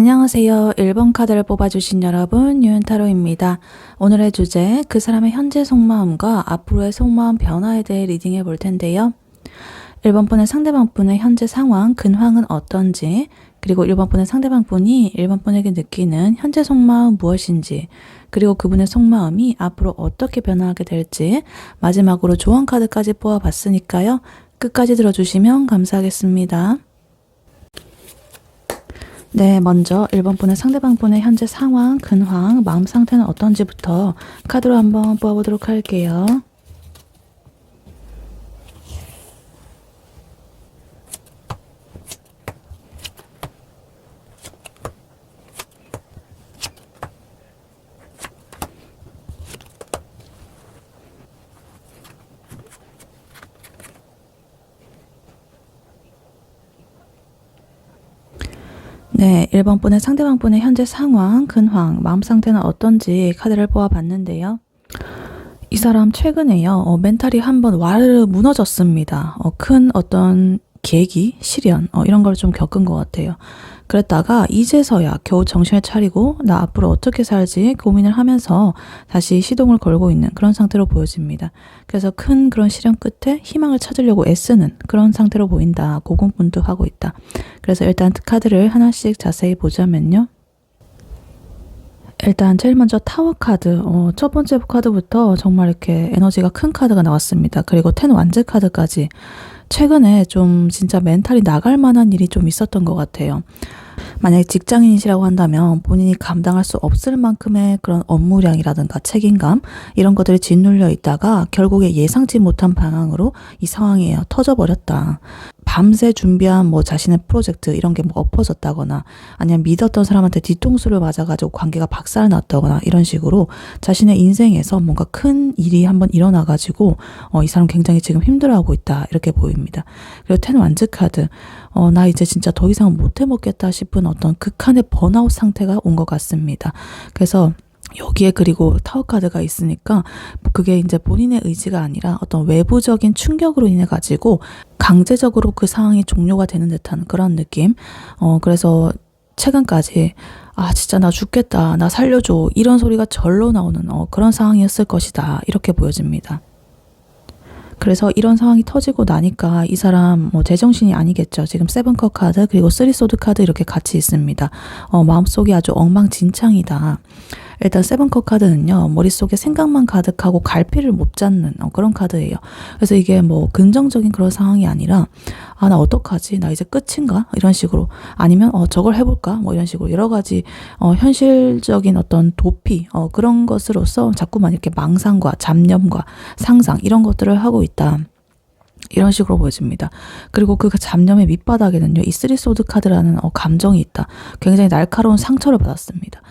안녕하세요. 1번 카드를 뽑아주신 여러분, 유은타로입니다. 오늘의 주제, 그 사람의 현재 속마음과 앞으로의 속마음 변화에 대해 리딩해 볼 텐데요. 1번 분의 상대방 분의 현재 상황, 근황은 어떤지, 그리고 1번 분의 상대방 분이 1번 분에게 느끼는 현재 속마음 무엇인지, 그리고 그분의 속마음이 앞으로 어떻게 변화하게 될지, 마지막으로 조언 카드까지 뽑아봤으니까요. 끝까지 들어주시면 감사하겠습니다. 네, 먼저 1번 분의 상대방 분의 현재 상황, 근황, 마음 상태는 어떤지부터 카드로 한번 뽑아보도록 할게요. 네, 1번 분의 상대방 분의 현재 상황, 근황, 마음 상태는 어떤지 카드를 뽑아봤는데요. 이 사람 최근에요, 멘탈이 한번 와르르 무너졌습니다. 큰 어떤 계기, 시련, 이런 걸 좀 겪은 것 같아요. 그랬다가 이제서야 겨우 정신을 차리고 나 앞으로 어떻게 살지 고민을 하면서 다시 시동을 걸고 있는 그런 상태로 보여집니다. 그래서 큰 그런 시련 끝에 희망을 찾으려고 애쓰는 그런 상태로 보인다. 고군분투하고 있다. 그래서 일단 카드를 하나씩 자세히 보자면요. 일단 제일 먼저 타워 카드, 첫 번째 카드부터 정말 이렇게 에너지가 큰 카드가 나왔습니다. 그리고 10 완즈 카드까지. 최근에 좀 진짜 멘탈이 나갈 만한 일이 좀 있었던 것 같아요. 만약에 직장인이시라고 한다면 본인이 감당할 수 없을 만큼의 그런 업무량이라든가 책임감 이런 것들이 짓눌려 있다가 결국에 예상치 못한 방향으로 이 상황이 터져버렸다. 밤새 준비한 뭐 자신의 프로젝트 이런 게 뭐 엎어졌다거나 아니면 믿었던 사람한테 뒤통수를 맞아가지고 관계가 박살났다거나 이런 식으로 자신의 인생에서 뭔가 큰 일이 한번 일어나가지고 이 사람 굉장히 지금 힘들어하고 있다 이렇게 보입니다. 그리고 10 완즈 카드 나 이제 진짜 더 이상 못 해먹겠다 싶은 어떤 극한의 번아웃 상태가 온 것 같습니다. 그래서 여기에 그리고 타워 카드가 있으니까 그게 이제 본인의 의지가 아니라 어떤 외부적인 충격으로 인해 가지고 강제적으로 그 상황이 종료가 되는 듯한 그런 느낌. 그래서 최근까지 진짜 나 죽겠다, 나 살려줘 이런 소리가 절로 나오는 그런 상황이었을 것이다 이렇게 보여집니다. 그래서 이런 상황이 터지고 나니까 이 사람 제정신이 아니겠죠. 지금 7컵 카드 그리고 3 소드 카드 이렇게 같이 있습니다. 마음속이 아주 엉망진창이다. 일단 7컵 카드는요, 머릿속에 생각만 가득하고 갈피를 못 잡는 그런 카드예요. 그래서 이게 뭐 긍정적인 그런 상황이 아니라 나 어떡하지? 나 이제 끝인가? 이런 식으로 아니면 저걸 해볼까? 뭐 이런 식으로 여러 가지 현실적인 어떤 도피 그런 것으로서 자꾸만 이렇게 망상과 잡념과 상상 이런 것들을 하고 있다. 이런 식으로 보여집니다. 그리고 그 잡념의 밑바닥에는요, 이 3 소드 카드라는 감정이 있다. 굉장히 날카로운 상처를 받았습니다.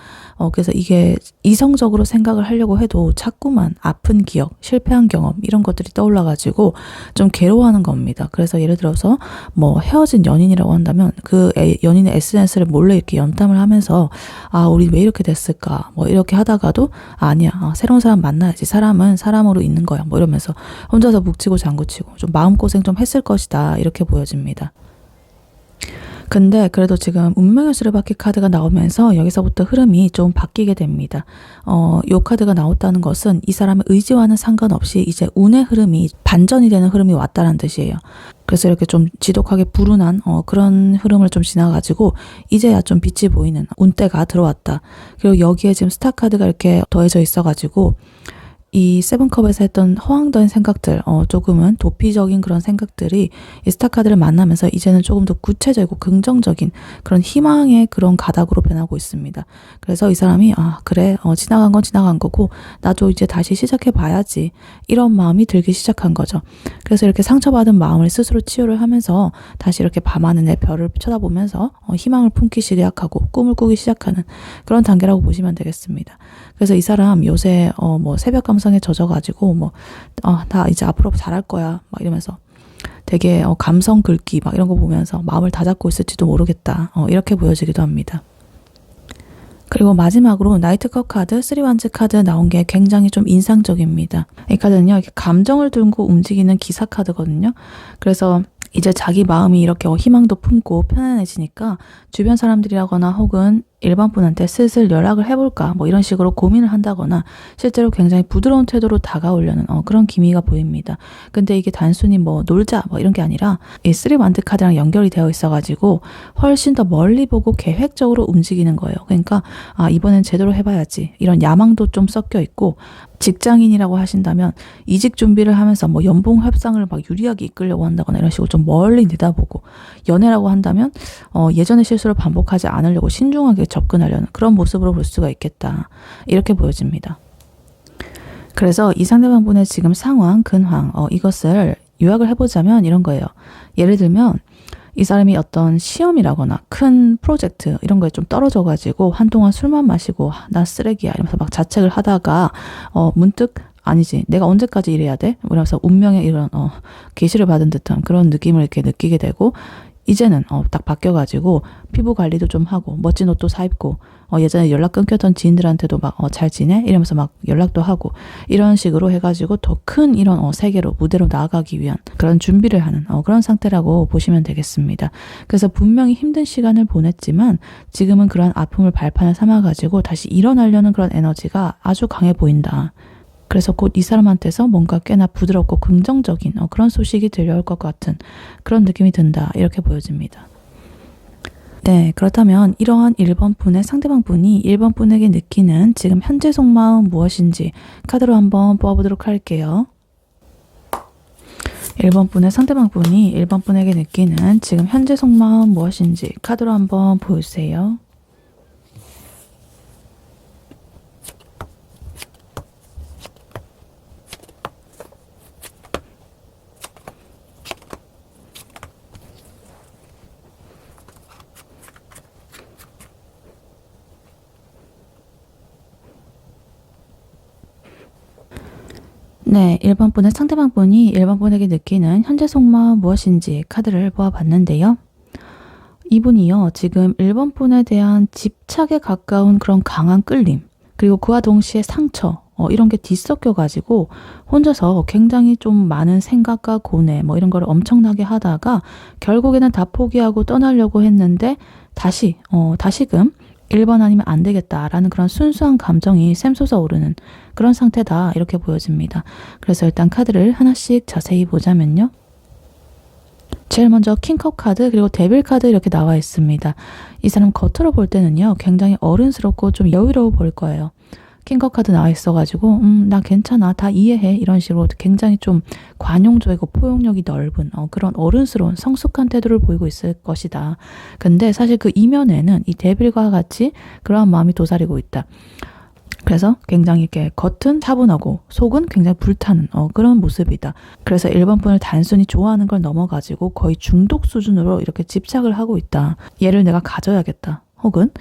그래서 이게 이성적으로 생각을 하려고 해도 자꾸만 아픈 기억, 실패한 경험 이런 것들이 떠올라가지고 좀 괴로워하는 겁니다. 그래서 예를 들어서 뭐 헤어진 연인이라고 한다면 그 연인의 SNS를 몰래 이렇게 연탐을 하면서 우리 왜 이렇게 됐을까 뭐 이렇게 하다가도 아니야, 새로운 사람 만나야지, 사람은 사람으로 있는 거야 뭐 이러면서 혼자서 묵치고 장구치고 좀 마음고생 좀 했을 것이다 이렇게 보여집니다. 근데 그래도 지금 운명의 수레바퀴 카드가 나오면서 여기서부터 흐름이 좀 바뀌게 됩니다. 요 카드가 나왔다는 것은 이 사람의 의지와는 상관없이 이제 운의 흐름이 반전이 되는 흐름이 왔다는 뜻이에요. 그래서 이렇게 좀 지독하게 불운한 그런 흐름을 좀 지나가지고 이제야 좀 빛이 보이는 운때가 들어왔다. 그리고 여기에 지금 스타 카드가 이렇게 더해져 있어가지고 이 7컵에서 했던 허황된 생각들, 조금은 도피적인 그런 생각들이 이 스타카드를 만나면서 이제는 조금 더 구체적이고 긍정적인 그런 희망의 그런 가닥으로 변하고 있습니다. 그래서 이 사람이 그래, 지나간 건 지나간 거고 나도 이제 다시 시작해 봐야지 이런 마음이 들기 시작한 거죠. 그래서 이렇게 상처받은 마음을 스스로 치유를 하면서 다시 이렇게 밤하늘의 별을 쳐다보면서 희망을 품기 시작하고 꿈을 꾸기 시작하는 그런 단계라고 보시면 되겠습니다. 그래서 이 사람 요새 뭐 새벽 감성에 젖어가지고 나 이제 앞으로 잘할 거야 막 이러면서 되게 감성 글귀 막 이런 거 보면서 마음을 다잡고 있을지도 모르겠다 이렇게 보여지기도 합니다. 그리고 마지막으로 나이트컵 카드, 3 완즈 카드 나온 게 굉장히 좀 인상적입니다. 이 카드는요, 이렇게 감정을 들고 움직이는 기사 카드거든요. 그래서 이제 자기 마음이 이렇게 희망도 품고 편안해지니까 주변 사람들이라거나 혹은 일반 분한테 슬슬 연락을 해볼까 뭐 이런 식으로 고민을 한다거나 실제로 굉장히 부드러운 태도로 다가오려는 그런 기미가 보입니다. 근데 이게 단순히 뭐 놀자 뭐 이런 게 아니라 이 쓰리만드 카드랑 연결이 되어 있어가지고 훨씬 더 멀리 보고 계획적으로 움직이는 거예요. 그러니까 이번엔 제대로 해봐야지 이런 야망도 좀 섞여 있고, 직장인이라고 하신다면 이직 준비를 하면서 뭐 연봉 협상을 막 유리하게 이끌려고 한다거나 이런 식으로 좀 멀리 내다보고, 연애라고 한다면 예전의 실수를 반복하지 않으려고 신중하게 접근하려는 그런 모습으로 볼 수가 있겠다, 이렇게 보여집니다. 그래서 이 상대방분의 지금 상황, 근황 이것을 요약을 해보자면 이런 거예요. 예를 들면 이 사람이 어떤 시험이라거나 큰 프로젝트 이런 거에 좀 떨어져가지고 한동안 술만 마시고 나 쓰레기야 이러면서 막 자책을 하다가 문득 아니지 내가 언제까지 이래야 돼? 이러면서 운명의 이런 계시를 받은 듯한 그런 느낌을 이렇게 느끼게 되고, 이제는 딱 바뀌어가지고 피부 관리도 좀 하고 멋진 옷도 사입고 예전에 연락 끊겼던 지인들한테도 막 잘 지내? 이러면서 막 연락도 하고 이런 식으로 해가지고 더 큰 이런 세계로 무대로 나아가기 위한 그런 준비를 하는 그런 상태라고 보시면 되겠습니다. 그래서 분명히 힘든 시간을 보냈지만 지금은 그런 아픔을 발판을 삼아가지고 다시 일어나려는 그런 에너지가 아주 강해 보인다. 그래서 곧 이 사람한테서 뭔가 꽤나 부드럽고 긍정적인 그런 소식이 들려올 것 같은 그런 느낌이 든다, 이렇게 보여집니다. 네, 그렇다면 이러한 1번 분의 상대방 분이 1번 분에게 느끼는 지금 현재 속마음 무엇인지 카드로 한번 뽑아보도록 할게요. 1번 분의 상대방 분이 1번 분에게 느끼는 지금 현재 속마음 무엇인지 카드로 한번 보여주세요. 네, 1번 분의 상대방 분이 1번 분에게 느끼는 현재 속마음 무엇인지 카드를 보아봤는데요. 이분이요, 지금 1번 분에 대한 집착에 가까운 그런 강한 끌림, 그리고 그와 동시에 상처, 이런 게 뒤섞여가지고 혼자서 굉장히 좀 많은 생각과 고뇌, 뭐 이런 걸 엄청나게 하다가 결국에는 다 포기하고 떠나려고 했는데 다시금 1번 아니면 안 되겠다라는 그런 순수한 감정이 샘솟아 오르는 그런 상태다, 이렇게 보여집니다. 그래서 일단 카드를 하나씩 자세히 보자면요. 제일 먼저 킹컵 카드 그리고 데빌 카드 이렇게 나와 있습니다. 이 사람 겉으로 볼 때는요 굉장히 어른스럽고 좀 여유로워 보일 거예요. 킹컵 카드 나와 있어가지고 나 괜찮아 다 이해해 이런 식으로 굉장히 좀 관용적이고 포용력이 넓은 그런 어른스러운 성숙한 태도를 보이고 있을 것이다. 근데 사실 그 이면에는 이 데빌과 같이 그러한 마음이 도사리고 있다. 그래서 굉장히 이렇게 겉은 차분하고 속은 굉장히 불타는 그런 모습이다. 그래서 1번 분을 단순히 좋아하는 걸 넘어가지고 거의 중독 수준으로 이렇게 집착을 하고 있다. 얘를 내가 가져야겠다. 혹은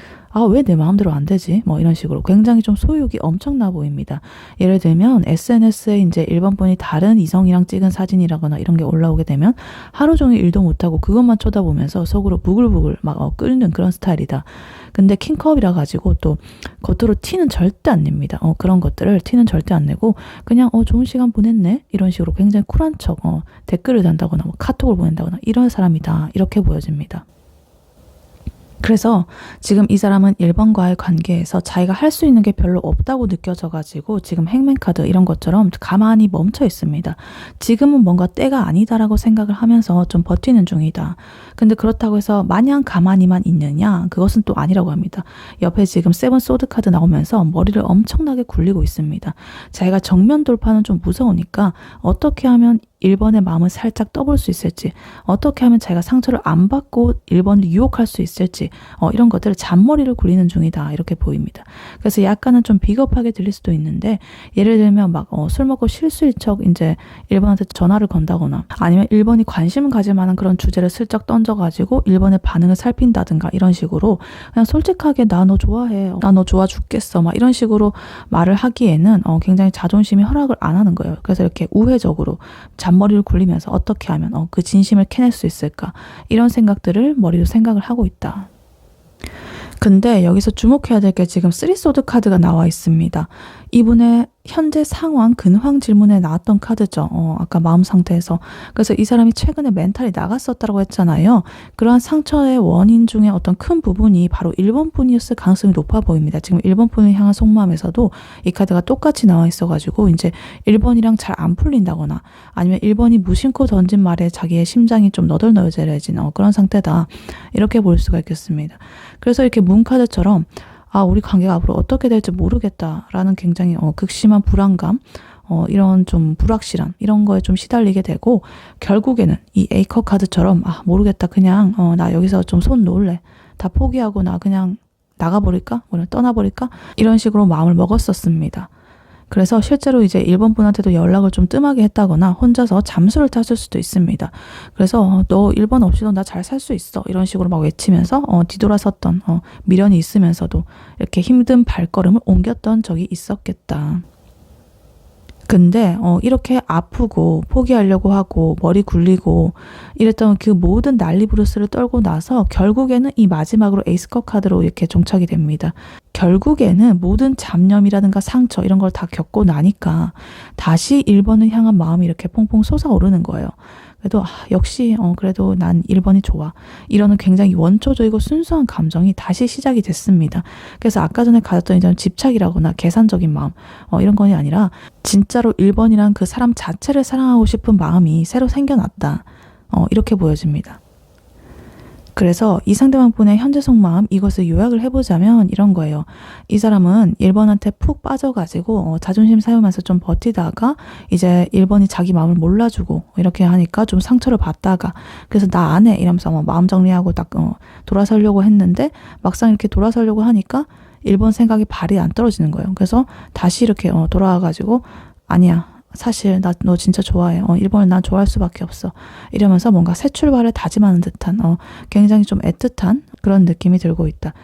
왜 내 마음대로 안 되지? 뭐 이런 식으로 굉장히 좀 소유욕이 엄청나 보입니다. 예를 들면 SNS에 이제 1번 분이 다른 이성이랑 찍은 사진이라거나 이런 게 올라오게 되면 하루 종일 일도 못하고 그것만 쳐다보면서 속으로 부글부글 막 끓는 그런 스타일이다. 근데 킹컵이라 가지고 또 겉으로 티는 절대 안 냅니다. 그런 것들을 티는 절대 안 내고 그냥 좋은 시간 보냈네? 이런 식으로 굉장히 쿨한 척 댓글을 단다거나 뭐 카톡을 보낸다거나 이런 사람이다. 이렇게 보여집니다. 그래서 지금 이 사람은 1번과의 관계에서 자기가 할 수 있는 게 별로 없다고 느껴져가지고 지금 행맨 카드 이런 것처럼 가만히 멈춰 있습니다. 지금은 뭔가 때가 아니다라고 생각을 하면서 좀 버티는 중이다. 근데 그렇다고 해서 마냥 가만히만 있느냐? 그것은 또 아니라고 합니다. 옆에 지금 세븐 소드 카드 나오면서 머리를 엄청나게 굴리고 있습니다. 자기가 정면 돌파는 좀 무서우니까 어떻게 하면 1번의 마음을 살짝 떠볼 수 있을지, 어떻게 하면 자기가 상처를 안 받고 1번을 유혹할 수 있을지 이런 것들을 잔머리를 굴리는 중이다, 이렇게 보입니다. 그래서 약간은 좀 비겁하게 들릴 수도 있는데, 예를 들면 막 술 먹고 실수일 척 이제 1번한테 전화를 건다거나 아니면 1번이 관심을 가질 만한 그런 주제를 슬쩍 던져가지고 1번의 반응을 살핀다든가 이런 식으로 그냥 솔직하게 나 너 좋아해, 나 너 좋아 죽겠어 막 이런 식으로 말을 하기에는 굉장히 자존심이 허락을 안 하는 거예요. 그래서 이렇게 우회적으로 잔머리를 굴리면서 어떻게 하면 그 진심을 캐낼 수 있을까, 이런 생각들을 머리로 생각을 하고 있다. 근데 여기서 주목해야 될 게 지금 쓰리소드 카드가 나와 있습니다. 이분의 현재 상황, 근황 질문에 나왔던 카드죠. 아까 마음 상태에서. 그래서 이 사람이 최근에 멘탈이 나갔었다고 했잖아요. 그러한 상처의 원인 중에 어떤 큰 부분이 바로 1번 분이었을 가능성이 높아 보입니다. 지금 1번 분을 향한 속마음에서도 이 카드가 똑같이 나와 있어가지고 이제 1번이랑 잘 안 풀린다거나 아니면 1번이 무심코 던진 말에 자기의 심장이 좀 너덜너덜해진 그런 상태다. 이렇게 볼 수가 있겠습니다. 그래서 이렇게 문카드처럼 우리 관계가 앞으로 어떻게 될지 모르겠다라는 굉장히 극심한 불안감, 이런 좀 불확실함, 이런 거에 좀 시달리게 되고, 결국에는 이 에이커 카드처럼 모르겠다, 그냥 나 여기서 좀 손 놓을래, 다 포기하고 나 그냥 나가버릴까? 오늘 떠나버릴까? 이런 식으로 마음을 먹었었습니다. 그래서 실제로 이제 1번 분한테도 연락을 좀 뜸하게 했다거나 혼자서 잠수를 탔을 수도 있습니다. 그래서 너 1번 없이도 나 잘 살 수 있어. 이런 식으로 막 외치면서 뒤돌아섰던 미련이 있으면서도 이렇게 힘든 발걸음을 옮겼던 적이 있었겠다. 근데 이렇게 아프고 포기하려고 하고 머리 굴리고 이랬던 그 모든 난리부르스를 떨고 나서 결국에는 이 마지막으로 에이스컵 카드로 이렇게 종착이 됩니다. 결국에는 모든 잡념이라든가 상처 이런 걸 다 겪고 나니까 다시 1번을 향한 마음이 이렇게 퐁퐁 솟아오르는 거예요. 그래도 역시 그래도 난 1번이 좋아. 이러는 굉장히 원초적이고 순수한 감정이 다시 시작이 됐습니다. 그래서 아까 전에 가졌던 이런 집착이라거나 계산적인 마음 이런 건이 아니라 진짜로 1번이란 그 사람 자체를 사랑하고 싶은 마음이 새로 생겨났다. 이렇게 보여집니다. 그래서 이 상대방분의 현재 속마음 이것을 요약을 해보자면 이런 거예요. 이 사람은 1번한테 푹 빠져가지고 자존심 세우면서 좀 버티다가 이제 1번이 자기 마음을 몰라주고 이렇게 하니까 좀 상처를 받다가 그래서 나 안 해 이러면서 마음 정리하고 딱 돌아서려고 했는데 막상 이렇게 돌아서려고 하니까 1번 생각이 발이 안 떨어지는 거예요. 그래서 다시 이렇게 돌아와가지고 아니야. 사실 나 너 진짜 좋아해. 1번을 난 좋아할 수밖에 없어. 이러면서 뭔가 새 출발을 다짐하는 듯한 굉장히 좀 애틋한 그런 느낌이 들고 있다.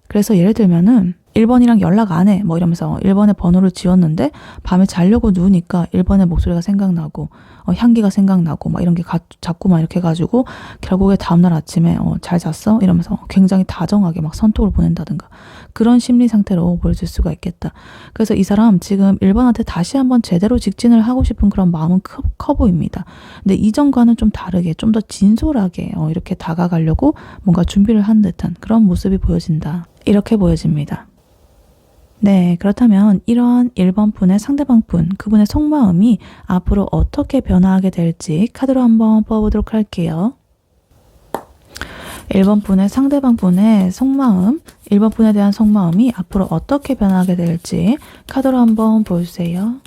그래서 예를 들면은 1번이랑 연락 안 해. 뭐 이러면서 1번의 번호를 지웠는데 밤에 자려고 누우니까 1번의 목소리가 생각나고 향기가 생각나고 막 이런 게 자꾸 막 이렇게 해가지고 결국에 다음날 아침에 잘 잤어? 이러면서 굉장히 다정하게 막 선톡을 보낸다든가 그런 심리 상태로 보여질 수가 있겠다. 그래서 이 사람 지금 1번한테 다시 한번 제대로 직진을 하고 싶은 그런 마음은 커 보입니다. 근데 이전과는 좀 다르게 좀 더 진솔하게 이렇게 다가가려고 뭔가 준비를 한 듯한 그런 모습이 보여진다. 이렇게 보여집니다. 네, 그렇다면 이러한 1번 분의 상대방 분, 그분의 속마음이 앞으로 어떻게 변화하게 될지 카드로 한번 뽑아보도록 할게요. 1번 분의 상대방 분의 속마음, 1번 분에 대한 속마음이 앞으로 어떻게 변화하게 될지 카드로 한번 보여주세요.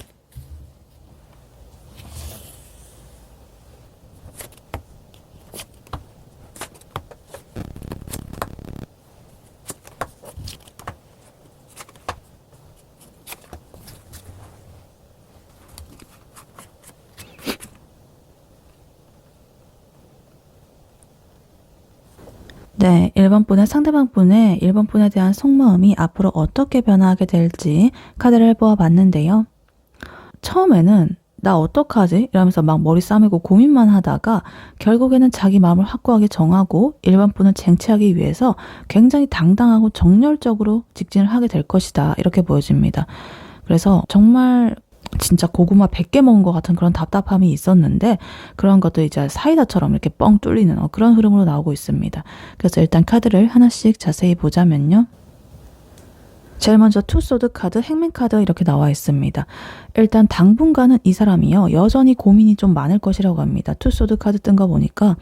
네, 1번 분의 상대방 분의 1번 분에 대한 속마음이 앞으로 어떻게 변화하게 될지 카드를 뽑아봤는데요. 처음에는 나 어떡하지? 이러면서 막 머리 싸매고 고민만 하다가 결국에는 자기 마음을 확고하게 정하고 1번 분을 쟁취하기 위해서 굉장히 당당하고 정열적으로 직진을 하게 될 것이다. 이렇게 보여집니다. 그래서 정말 진짜 고구마 100개 먹은 것 같은 그런 답답함이 있었는데 그런 것도 이제 사이다처럼 이렇게 뻥 뚫리는 그런 흐름으로 나오고 있습니다. 그래서 일단 카드를 하나씩 자세히 보자면요. 제일 먼저 투소드 카드, 행맨 카드 이렇게 나와 있습니다. 일단 당분간은 이 사람이요. 여전히 고민이 좀 많을 것이라고 합니다. 투소드 카드 뜬 거 보니까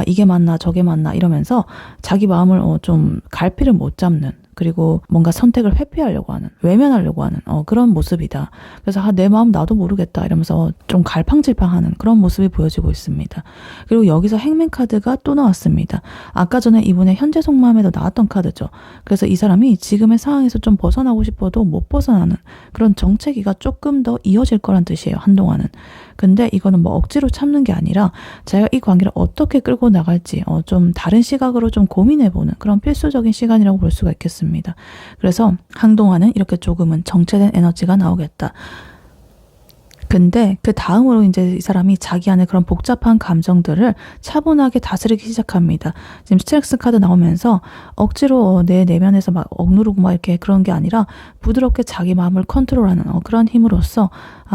이게 맞나 저게 맞나 이러면서 자기 마음을 좀 갈피를 못 잡는 그리고 뭔가 선택을 회피하려고 하는, 외면하려고 하는 그런 모습이다. 그래서 내 마음 나도 모르겠다 이러면서 좀 갈팡질팡하는 그런 모습이 보여지고 있습니다. 그리고 여기서 행맨 카드가 또 나왔습니다. 아까 전에 이분의 현재 속마음에도 나왔던 카드죠. 그래서 이 사람이 지금의 상황에서 좀 벗어나고 싶어도 못 벗어나는 그런 정체기가 조금 더 이어질 거란 뜻이에요. 한동안은. 근데 이거는 뭐 억지로 참는 게 아니라 자기가 이 관계를 어떻게 끌고 나갈지 좀 다른 시각으로 좀 고민해보는 그런 필수적인 시간이라고 볼 수가 있겠습니다. 그래서 한동안은 이렇게 조금은 정체된 에너지가 나오겠다. 근데 그 다음으로 이제 이 사람이 자기 안에 그런 복잡한 감정들을 차분하게 다스리기 시작합니다. 지금 스트렉스 카드 나오면서 억지로 내 내면에서 막 억누르고 막 이렇게 그런 게 아니라 부드럽게 자기 마음을 컨트롤하는 그런 힘으로써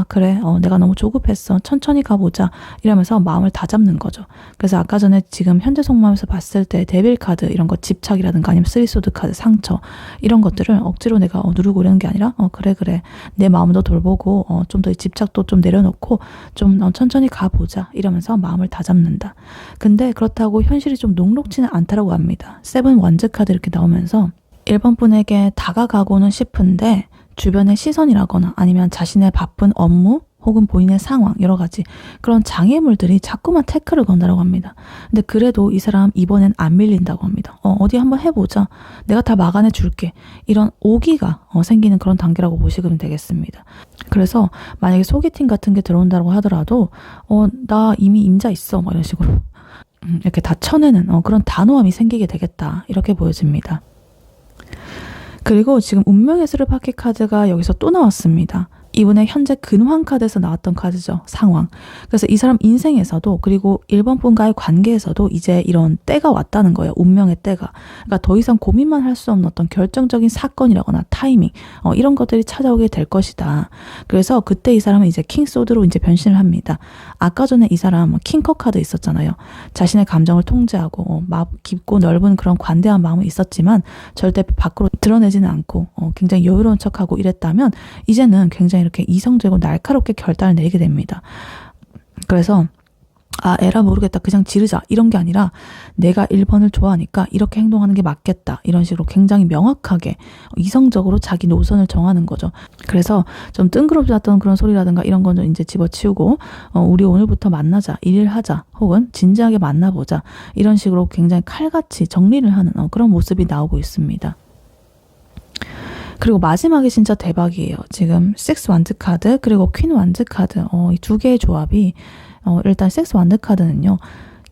그래 내가 너무 조급했어 천천히 가보자 이러면서 마음을 다잡는 거죠. 그래서 아까 전에 지금 현재 속마음에서 봤을 때 데빌 카드 이런 거 집착이라든가 아니면 쓰리소드 카드 상처 이런 것들을 억지로 내가 누르고 이러는 게 아니라 그래 내 마음도 돌보고 좀 더 집착도 좀 내려놓고 좀 천천히 가보자 이러면서 마음을 다잡는다. 근데 그렇다고 현실이 좀 녹록지는 않다라고 합니다. 세븐 원즈 카드 이렇게 나오면서 1번 분에게 다가가고는 싶은데 주변의 시선이라거나 아니면 자신의 바쁜 업무 혹은 본인의 상황 여러 가지 그런 장애물들이 자꾸만 태클을 건다라고 합니다. 근데 그래도 이 사람 이번엔 안 밀린다고 합니다. 어디 한번 해보자. 내가 다 막아내 줄게. 이런 오기가 생기는 그런 단계라고 보시면 되겠습니다. 그래서 만약에 소개팅 같은 게 들어온다고 하더라도 나 이미 임자 있어 뭐 이런 식으로 이렇게 다 쳐내는 그런 단호함이 생기게 되겠다 이렇게 보여집니다. 그리고 지금 운명의 수레바퀴 카드가 여기서 또 나왔습니다. 이분의 현재 근황 카드에서 나왔던 카드죠. 상황. 그래서 이 사람 인생에서도 그리고 1번 분과의 관계에서도 이제 이런 때가 왔다는 거예요. 운명의 때가. 그러니까 더 이상 고민만 할 수 없는 어떤 결정적인 사건이라거나 타이밍 이런 것들이 찾아오게 될 것이다. 그래서 그때 이 사람은 이제 킹소드로 이제 변신을 합니다. 아까 전에 이 사람 킹컵 카드 있었잖아요. 자신의 감정을 통제하고 깊고 넓은 그런 관대한 마음은 있었지만 절대 밖으로 드러내지는 않고 굉장히 여유로운 척하고 이랬다면 이제는 굉장히 이렇게 이성적이고 날카롭게 결단을 내리게 됩니다. 그래서 에라 모르겠다 그냥 지르자 이런 게 아니라 내가 1번을 좋아하니까 이렇게 행동하는 게 맞겠다 이런 식으로 굉장히 명확하게 이성적으로 자기 노선을 정하는 거죠. 그래서 좀 뜬구름 잡던 그런 소리라든가 이런 건 좀 이제 집어치우고 우리 오늘부터 만나자 일을 하자 혹은 진지하게 만나보자 이런 식으로 굉장히 칼같이 정리를 하는 그런 모습이 나오고 있습니다. 그리고 마지막에 진짜 대박이에요. 지금 섹스 완드 카드 그리고 퀸 완드 카드 이 두 개의 조합이 일단 섹스 완드 카드는요.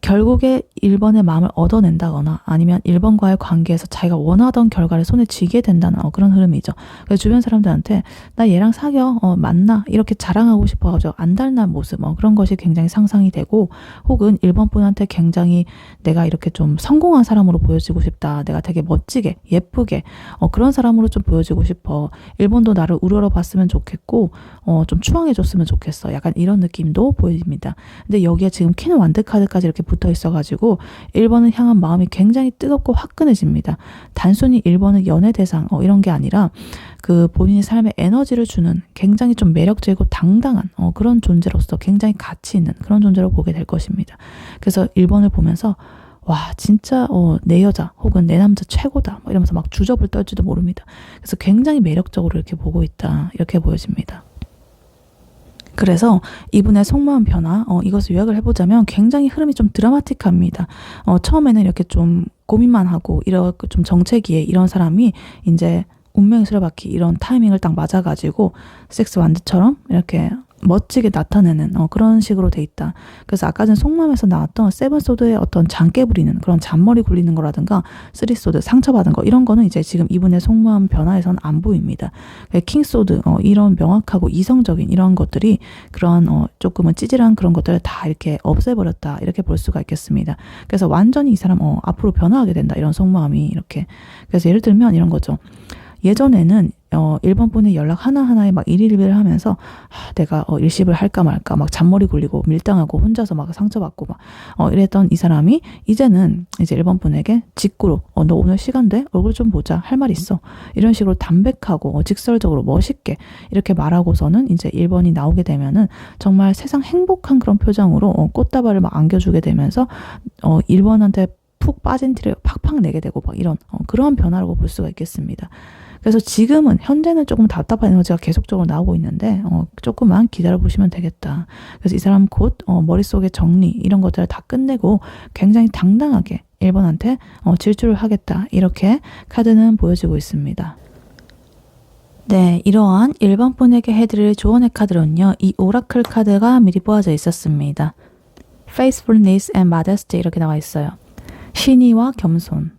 결국에 1번의 마음을 얻어낸다거나 아니면 1번과의 관계에서 자기가 원하던 결과를 손에 쥐게 된다는 그런 흐름이죠. 그래서 주변 사람들한테 나 얘랑 사겨 만나 이렇게 자랑하고 싶어가지고 안달난 모습 그런 것이 굉장히 상상이 되고 혹은 1번 분한테 굉장히 내가 이렇게 좀 성공한 사람으로 보여지고 싶다. 내가 되게 멋지게 예쁘게 그런 사람으로 좀 보여지고 싶어. 1번도 나를 우러러 봤으면 좋겠고 좀 추앙해 줬으면 좋겠어. 약간 이런 느낌도 보입니다. 근데 여기에 지금 퀸 완드 카드까지 이렇게 붙어 있어가지고 1번을 향한 마음이 굉장히 뜨겁고 화끈해집니다. 단순히 1번은 연애 대상 이런 게 아니라 그 본인의 삶에 에너지를 주는 굉장히 좀 매력적이고 당당한 그런 존재로서 굉장히 가치 있는 그런 존재로 보게 될 것입니다. 그래서 1번을 보면서 와 진짜 내 여자 혹은 내 남자 최고다 이러면서 막 주접을 떨지도 모릅니다. 그래서 굉장히 매력적으로 이렇게 보고 있다 이렇게 보여집니다. 그래서 이분의 속마음 변화 이것을 요약을 해보자면 굉장히 흐름이 좀 드라마틱합니다. 처음에는 이렇게 좀 고민만 하고 이렇게 좀 정체기에 이런 사람이 이제 운명의 수레바퀴 이런 타이밍을 딱 맞아가지고 섹스 완드처럼 이렇게 멋지게 나타내는 그런 식으로 돼 있다. 그래서 아까 전 속마음에서 나왔던 세븐소드의 어떤 장깨 부리는 그런 잔머리 굴리는 거라든가 쓰리소드 상처받은 거 이런 거는 이제 지금 이분의 속마음 변화에서는 안 보입니다. 킹소드 이런 명확하고 이성적인 이런 것들이 그런 조금은 찌질한 그런 것들을 다 이렇게 없애버렸다 이렇게 볼 수가 있겠습니다. 그래서 완전히 이 사람 앞으로 변화하게 된다 이런 속마음이 이렇게. 그래서 예를 들면 이런 거죠. 예전에는 1번 분의 연락 하나하나에 막 일일비를 하면서 내가 일십을 할까 말까 막 잔머리 굴리고 밀당하고 혼자서 막 상처받고 막 이랬던 이 사람이 이제는 이제 1번 분에게 직구로 너 오늘 시간 돼? 얼굴 좀 보자. 할 말 있어. 이런 식으로 담백하고 직설적으로 멋있게 이렇게 말하고서는 이제 1번이 나오게 되면은 정말 세상 행복한 그런 표정으로 꽃다발을 막 안겨주게 되면서 1번한테 푹 빠진 티를 팍팍 내게 되고 막 이런 그런 변화라고 볼 수가 있겠습니다. 그래서 지금은 현재는 조금 답답한 에너지가 계속적으로 나오고 있는데 조금만 기다려보시면 되겠다. 그래서 이 사람 곧 머릿속에 정리 이런 것들을 다 끝내고 굉장히 당당하게 1번한테 질주를 하겠다. 이렇게 카드는 보여지고 있습니다. 네, 이러한 1번 분에게 해드릴 조언의 카드로는요. 이 오라클 카드가 미리 보아져 있었습니다. Faithfulness and Modesty 이렇게 나와 있어요. 신의와 겸손.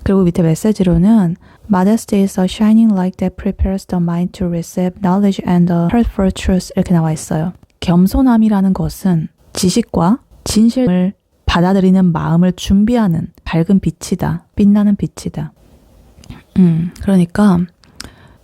그리고 밑에 메시지로는 Modesty is a shining light that prepares the mind to receive knowledge and the heart for truth. 이렇게 나와 있어요. 겸손함이라는 것은 지식과 진실을 받아들이는 마음을 준비하는 밝은 빛이다. 빛나는 빛이다. 그러니까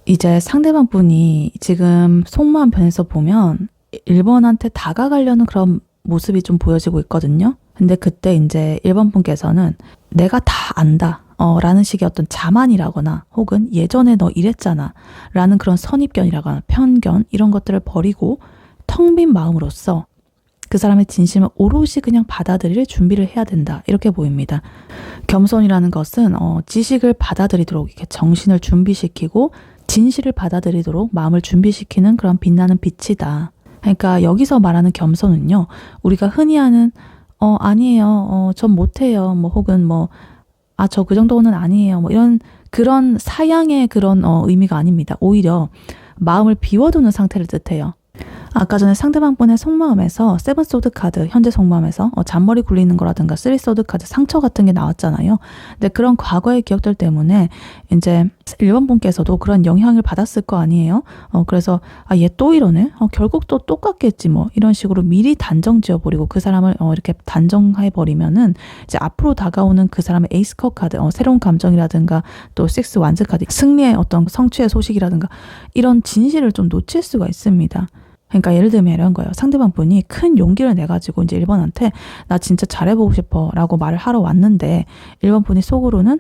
이제 상대방 분이 지금 속마음 편에서 보면 1번한테 다가가려는 그런 모습이 좀 보여지고 있거든요. 근데 그때 이제 1번 분께서는 내가 다 안다. 라는 식의 어떤 자만이라거나 혹은 예전에 너 이랬잖아 라는 그런 선입견이라거나 편견 이런 것들을 버리고 텅 빈 마음으로써 그 사람의 진심을 오롯이 그냥 받아들일 준비를 해야 된다. 이렇게 보입니다. 겸손이라는 것은 지식을 받아들이도록 이렇게 정신을 준비시키고 진실을 받아들이도록 마음을 준비시키는 그런 빛나는 빛이다. 그러니까 여기서 말하는 겸손은요. 우리가 흔히 하는 아니에요. 전 못해요. 뭐 혹은 뭐 저 그 정도는 아니에요. 뭐 이런 그런 사양의 그런 의미가 아닙니다. 오히려 마음을 비워두는 상태를 뜻해요. 아까 전에 상대방분의 속마음에서 세븐 소드 카드, 현재 속마음에서 잔머리 굴리는 거라든가 쓰리 소드 카드 상처 같은 게 나왔잖아요. 근데 그런 과거의 기억들 때문에 이제 1번 분께서도 그런 영향을 받았을 거 아니에요. 그래서 얘 또 이러네. 결국 또 똑같겠지 뭐 이런 식으로 미리 단정 지어버리고 그 사람을 이렇게 단정해버리면은 이제 앞으로 다가오는 그 사람의 에이스 컵 카드, 새로운 감정이라든가 또 식스 완즈 카드, 승리의 어떤 성취의 소식이라든가 이런 진실을 좀 놓칠 수가 있습니다. 그러니까 예를 들면 이런 거예요. 상대방 분이 큰 용기를 내가지고 이제 1번한테 나 진짜 잘해보고 싶어 라고 말을 하러 왔는데 1번 분이 속으로는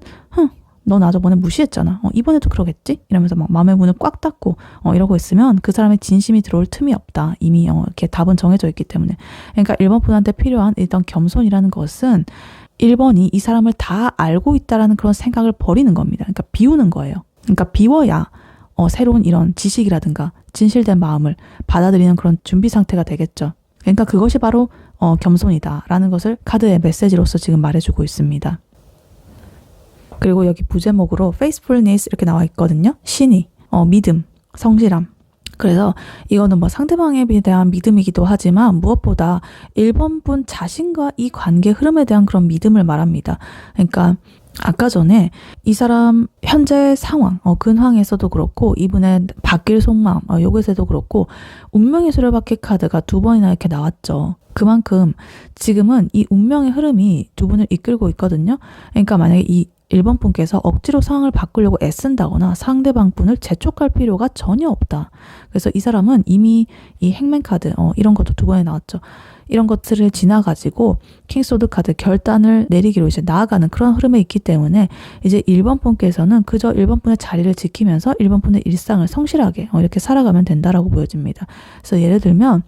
너 나 저번에 무시했잖아. 이번에도 그러겠지? 이러면서 막 마음의 문을 꽉 닫고 이러고 있으면 그 사람의 진심이 들어올 틈이 없다. 이미 이렇게 답은 정해져 있기 때문에. 그러니까 1번 분한테 필요한 일단 겸손이라는 것은 1번이 이 사람을 다 알고 있다라는 그런 생각을 버리는 겁니다. 그러니까 비우는 거예요. 그러니까 비워야 새로운 이런 지식이라든가 진실된 마음을 받아들이는 그런 준비 상태가 되겠죠. 그러니까 그것이 바로 겸손이다라는 것을 카드의 메시지로서 지금 말해주고 있습니다. 그리고 여기 부제목으로 faithfulness 이렇게 나와 있거든요. 신의, 믿음, 성실함. 그래서 이거는 뭐 상대방에 대한 믿음이기도 하지만 무엇보다 1번 분 자신과 이 관계 흐름에 대한 그런 믿음을 말합니다. 그러니까 아까 전에 이 사람 현재 상황, 근황에서도 그렇고 이분의 바뀔 속마음, 요것에도 그렇고 운명의 수레바퀴 카드가 2번이나 이렇게 나왔죠. 그만큼 지금은 이 운명의 흐름이 두 분을 이끌고 있거든요. 그러니까 만약에 이 1번 분께서 억지로 상황을 바꾸려고 애쓴다거나 상대방 분을 재촉할 필요가 전혀 없다. 그래서 이 사람은 이미 이 행맨 카드, 이런 것도 2번에 나왔죠. 이런 것들을 지나가지고 킹소드 카드 결단을 내리기로 이제 나아가는 그런 흐름에 있기 때문에 이제 1번 분께서는 그저 1번 분의 자리를 지키면서 1번 분의 일상을 성실하게 이렇게 살아가면 된다라고 보여집니다. 그래서 예를 들면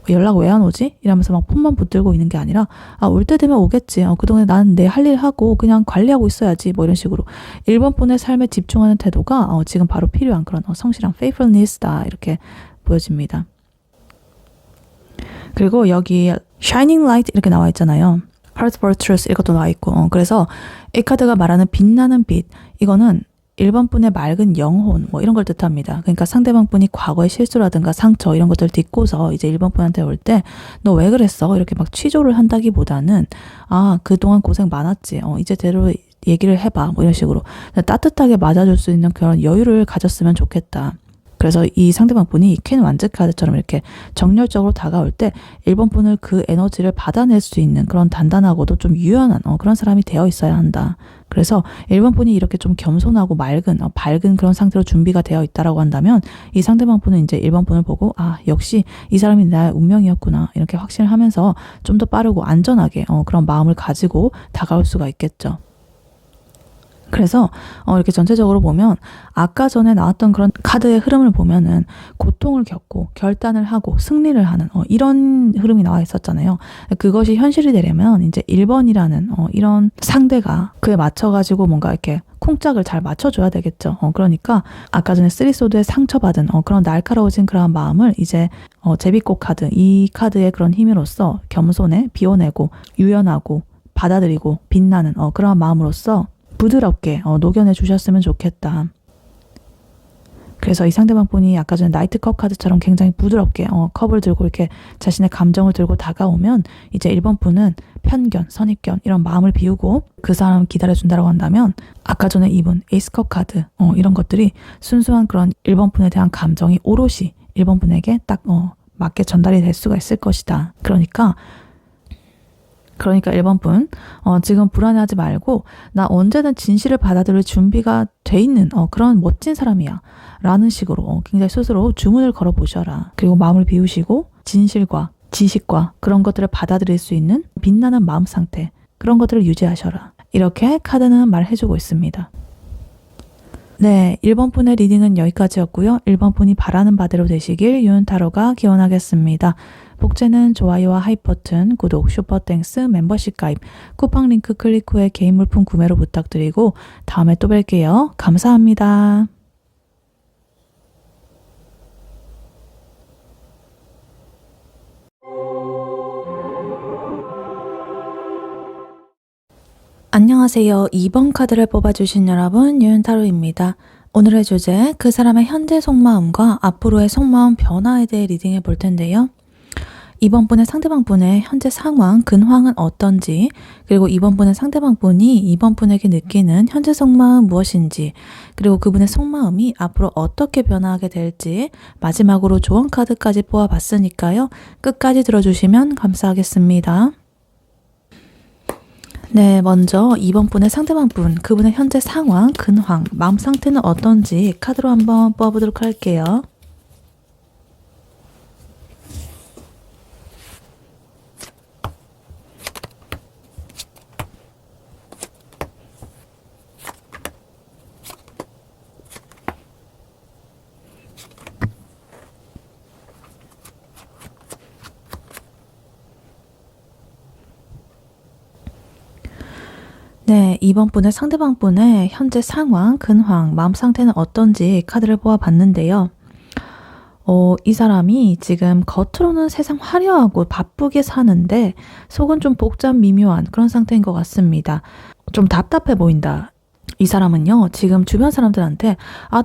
연락 왜 안 오지? 이러면서 막 폰만 붙들고 있는 게 아니라 올 때 되면 오겠지. 그동안 나는 내 할 일 하고 그냥 관리하고 있어야지. 뭐 이런 식으로 1번 분의 삶에 집중하는 태도가 지금 바로 필요한 그런 성실한 faithfulness다 이렇게 보여집니다. 그리고 여기 shining light 이렇게 나와 있잖아요. heart for truth 이것도 나와 있고 그래서 이 카드가 말하는 빛나는 빛 이거는 1번 분의 맑은 영혼 뭐 이런 걸 뜻합니다. 그러니까 상대방 분이 과거의 실수라든가 상처 이런 것들을 딛고서 이제 1번 분한테 올 때 너 왜 그랬어? 이렇게 막 취조를 한다기보다는 그동안 고생 많았지. 이제 대로 얘기를 해봐. 뭐 이런 식으로 따뜻하게 맞아줄 수 있는 그런 여유를 가졌으면 좋겠다. 그래서 이 상대방 분이 퀸 완즈 카드처럼 이렇게 정열적으로 다가올 때 1번 분을 그 에너지를 받아낼 수 있는 그런 단단하고도 좀 유연한 그런 사람이 되어 있어야 한다. 그래서 1번 분이 이렇게 좀 겸손하고 맑은 밝은 그런 상태로 준비가 되어 있다라고 한다면 이 상대방 분은 이제 1번 분을 보고 역시 이 사람이 나의 운명이었구나 이렇게 확신을 하면서 좀 더 빠르고 안전하게 그런 마음을 가지고 다가올 수가 있겠죠. 그래서 이렇게 전체적으로 보면 아까 전에 나왔던 그런 카드의 흐름을 보면은 고통을 겪고 결단을 하고 승리를 하는 이런 흐름이 나와 있었잖아요. 그것이 현실이 되려면 이제 1번이라는 이런 상대가 그에 맞춰가지고 뭔가 이렇게 콩짝을 잘 맞춰줘야 되겠죠. 그러니까 아까 전에 쓰리소드에 상처받은 그런 날카로워진 그런 마음을 이제 제비꽃 카드 이 카드의 그런 힘으로써 겸손해 비워내고 유연하고 받아들이고 빛나는 그런 마음으로써 부드럽게 녹여내 주셨으면 좋겠다. 그래서 이 상대방 분이 아까 전에 나이트컵 카드처럼 굉장히 부드럽게 컵을 들고 이렇게 자신의 감정을 들고 다가오면 이제 1번 분은 편견, 선입견 이런 마음을 비우고 그 사람을 기다려준다고 한다면 아까 전에 이분 에이스컵 카드 이런 것들이 순수한 그런 1번 분에 대한 감정이 오롯이 1번 분에게 딱 맞게 전달이 될 수가 있을 것이다. 그러니까 1번 분 지금 불안해하지 말고 나 언제든 진실을 받아들일 준비가 돼 있는 그런 멋진 사람이야 라는 식으로 굉장히 스스로 주문을 걸어 보셔라. 그리고 마음을 비우시고 진실과 지식과 그런 것들을 받아들일 수 있는 빛나는 마음 상태 그런 것들을 유지하셔라. 이렇게 카드는 말해주고 있습니다. 네, 1번 분의 리딩은 여기까지였고요. 1번 분이 바라는 바대로 되시길 유은타로가 기원하겠습니다. 복제는 좋아요와 하이 버튼, 구독, 슈퍼땡스, 멤버십 가입, 쿠팡 링크 클릭 후에 개인 물품 구매로 부탁드리고 다음에 또 뵐게요. 감사합니다. 안녕하세요. 2번 카드를 뽑아주신 여러분, 유은타로입니다. 오늘의 주제, 그 사람의 현재 속마음과 앞으로의 속마음 변화에 대해 리딩해 볼 텐데요. 2번 분의 상대방 분의 현재 상황, 근황은 어떤지, 그리고 2번 분의 상대방 분이 2번 분에게 느끼는 현재 속마음 무엇인지, 그리고 그분의 속마음이 앞으로 어떻게 변화하게 될지, 마지막으로 조언 카드까지 뽑아봤으니까요. 끝까지 들어주시면 감사하겠습니다. 네, 먼저 2번 분의 상대방 분, 그분의 현재 상황, 근황, 마음 상태는 어떤지 카드로 한번 뽑아보도록 할게요. 네, 2번 분의 상대방 분의 현재 상황, 근황, 마음 상태는 어떤지 카드를 뽑아봤는데요. 이 사람이 지금 겉으로는 세상 화려하고 바쁘게 사는데 속은 좀 복잡 미묘한 그런 상태인 것 같습니다. 좀 답답해 보인다. 이 사람은요, 지금 주변 사람들한테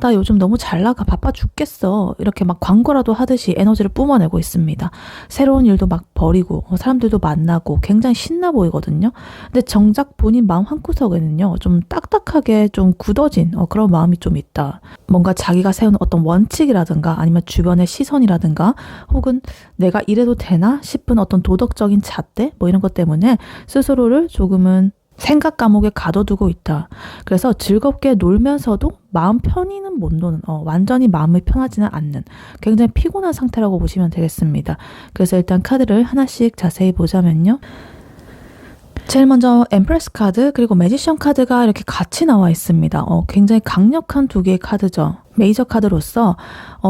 나 요즘 너무 잘 나가 바빠 죽겠어 이렇게 막 광고라도 하듯이 에너지를 뿜어내고 있습니다. 새로운 일도 막 벌이고 사람들도 만나고 굉장히 신나 보이거든요. 근데 정작 본인 마음 한구석에는요, 좀 딱딱하게 좀 굳어진 그런 마음이 좀 있다. 뭔가 자기가 세운 어떤 원칙이라든가 아니면 주변의 시선이라든가 혹은 내가 이래도 되나 싶은 어떤 도덕적인 잣대 뭐 이런 것 때문에 스스로를 조금은 생각 감옥에 가둬두고 있다. 그래서 즐겁게 놀면서도 마음 편히는 못 노는, 완전히 마음이 편하지는 않는 굉장히 피곤한 상태라고 보시면 되겠습니다. 그래서 일단 카드를 하나씩 자세히 보자면요. 제일 먼저 엠프레스 카드 그리고 매지션 카드가 이렇게 같이 나와 있습니다. 굉장히 강력한 두 개의 카드죠. 메이저 카드로서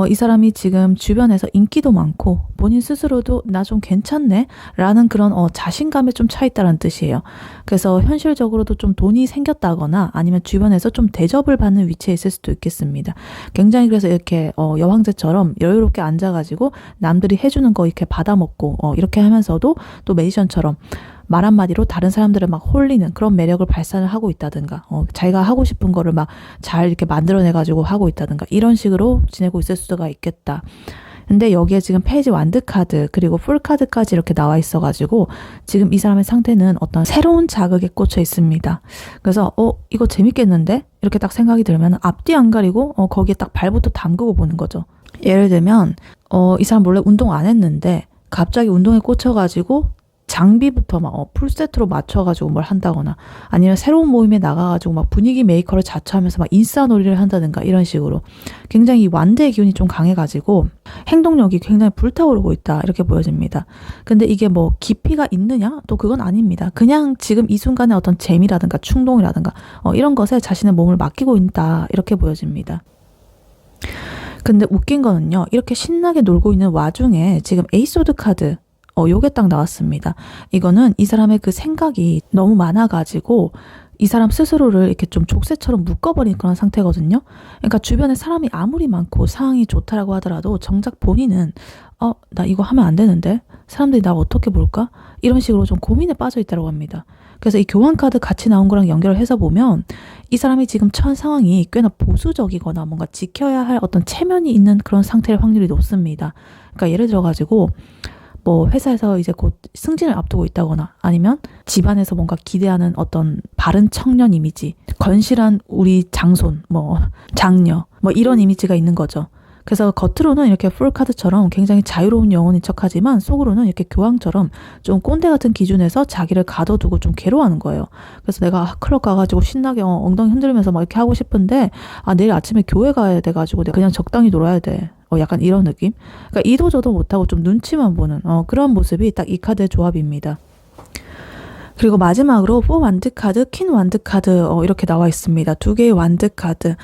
이 사람이 지금 주변에서 인기도 많고 본인 스스로도 나 좀 괜찮네 라는 그런 자신감에 좀 차 있다는 뜻이에요. 그래서 현실적으로도 좀 돈이 생겼다거나 아니면 주변에서 좀 대접을 받는 위치에 있을 수도 있겠습니다. 굉장히 그래서 이렇게 여황제처럼 여유롭게 앉아가지고 남들이 해주는 거 이렇게 받아먹고 이렇게 하면서도 또 매지션처럼 말 한마디로 다른 사람들을 막 홀리는 그런 매력을 발산을 하고 있다든가 자기가 하고 싶은 거를 막 잘 이렇게 만들어내가지고 하고 있다든가 이런 식으로 지내고 있을 수가 있겠다. 근데 여기에 지금 페이지 완드 카드 그리고 풀 카드까지 이렇게 나와 있어가지고 지금 이 사람의 상태는 어떤 새로운 자극에 꽂혀 있습니다. 그래서 이거 재밌겠는데? 이렇게 딱 생각이 들면 앞뒤 안 가리고 거기에 딱 발부터 담그고 보는 거죠. 예를 들면 이 사람 원래 운동 안 했는데 갑자기 운동에 꽂혀가지고 장비부터 막 풀세트로 맞춰가지고 뭘 한다거나 아니면 새로운 모임에 나가가지고 막 분위기 메이커를 자처하면서 막 인싸 놀이를 한다든가 이런 식으로 굉장히 이 완대의 기운이 좀 강해가지고 행동력이 굉장히 불타오르고 있다 이렇게 보여집니다. 근데 이게 뭐 깊이가 있느냐? 또 그건 아닙니다. 그냥 지금 이 순간에 어떤 재미라든가 충동이라든가 이런 것에 자신의 몸을 맡기고 있다 이렇게 보여집니다. 근데 웃긴 거는요, 이렇게 신나게 놀고 있는 와중에 지금 에이소드 카드 요게 딱 나왔습니다. 이거는 이 사람의 그 생각이 너무 많아가지고 이 사람 스스로를 이렇게 좀 족쇄처럼 묶어버린 그런 상태거든요. 그러니까 주변에 사람이 아무리 많고 상황이 좋다라고 하더라도 정작 본인은 나 이거 하면 안 되는데? 사람들이 나 어떻게 볼까? 이런 식으로 좀 고민에 빠져 있다고 합니다. 그래서 이 교환 카드 같이 나온 거랑 연결을 해서 보면 이 사람이 지금 처한 상황이 꽤나 보수적이거나 뭔가 지켜야 할 어떤 체면이 있는 그런 상태일 확률이 높습니다. 그러니까 예를 들어가지고 뭐 회사에서 이제 곧 승진을 앞두고 있다거나 아니면 집안에서 뭔가 기대하는 어떤 바른 청년 이미지, 건실한 우리 장손, 뭐 장녀, 뭐 이런 이미지가 있는 거죠. 그래서 겉으로는 이렇게 풀카드처럼 굉장히 자유로운 영혼인 척하지만 속으로는 이렇게 교황처럼 좀 꼰대 같은 기준에서 자기를 가둬두고 좀 괴로워하는 거예요. 그래서 내가 클럽 가가지고 신나게 엉덩이 흔들면서 막 이렇게 하고 싶은데 내일 아침에 교회 가야 돼가지고 내가 그냥 적당히 놀아야 돼. 약간 이런 느낌? 그러니까 이도저도 못하고 좀 눈치만 보는 그런 모습이 딱 이 카드의 조합입니다. 그리고 마지막으로 4 완드 카드, 퀸 완드 카드 이렇게 나와 있습니다. 두 개의 완드 카드.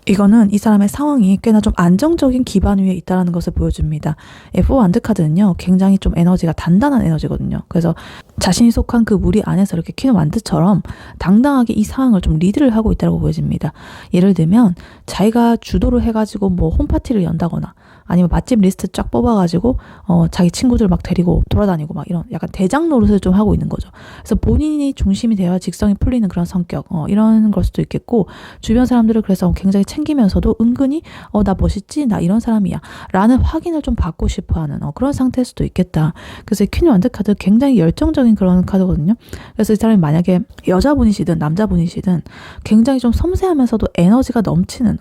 이거는 이 사람의 상황이 꽤나 좀 안정적인 기반 위에 있다는 것을 보여줍니다. 4 완드 카드는요, 굉장히 좀 에너지가 단단한 에너지거든요. 그래서 자신이 속한 그 무리 안에서 이렇게 퀸 완드처럼 당당하게 이 상황을 좀 리드를 하고 있다고 보여집니다. 예를 들면 자기가 주도를 해가지고 뭐 홈파티를 연다거나 아니면 맛집 리스트 쫙 뽑아가지고 자기 친구들 막 데리고 돌아다니고 막 이런 약간 대장 노릇을 좀 하고 있는 거죠. 그래서 본인이 중심이 되어야 직성이 풀리는 그런 성격 이런 걸 수도 있겠고, 주변 사람들을 그래서 굉장히 챙기면서도 은근히 나 멋있지? 나 이런 사람이야 라는 확인을 좀 받고 싶어하는 그런 상태일 수도 있겠다. 그래서 퀸 완드 카드 굉장히 열정적인 그런 카드거든요. 그래서 이 사람이 만약에 여자분이시든 남자분이시든 굉장히 좀 섬세하면서도 에너지가 넘치는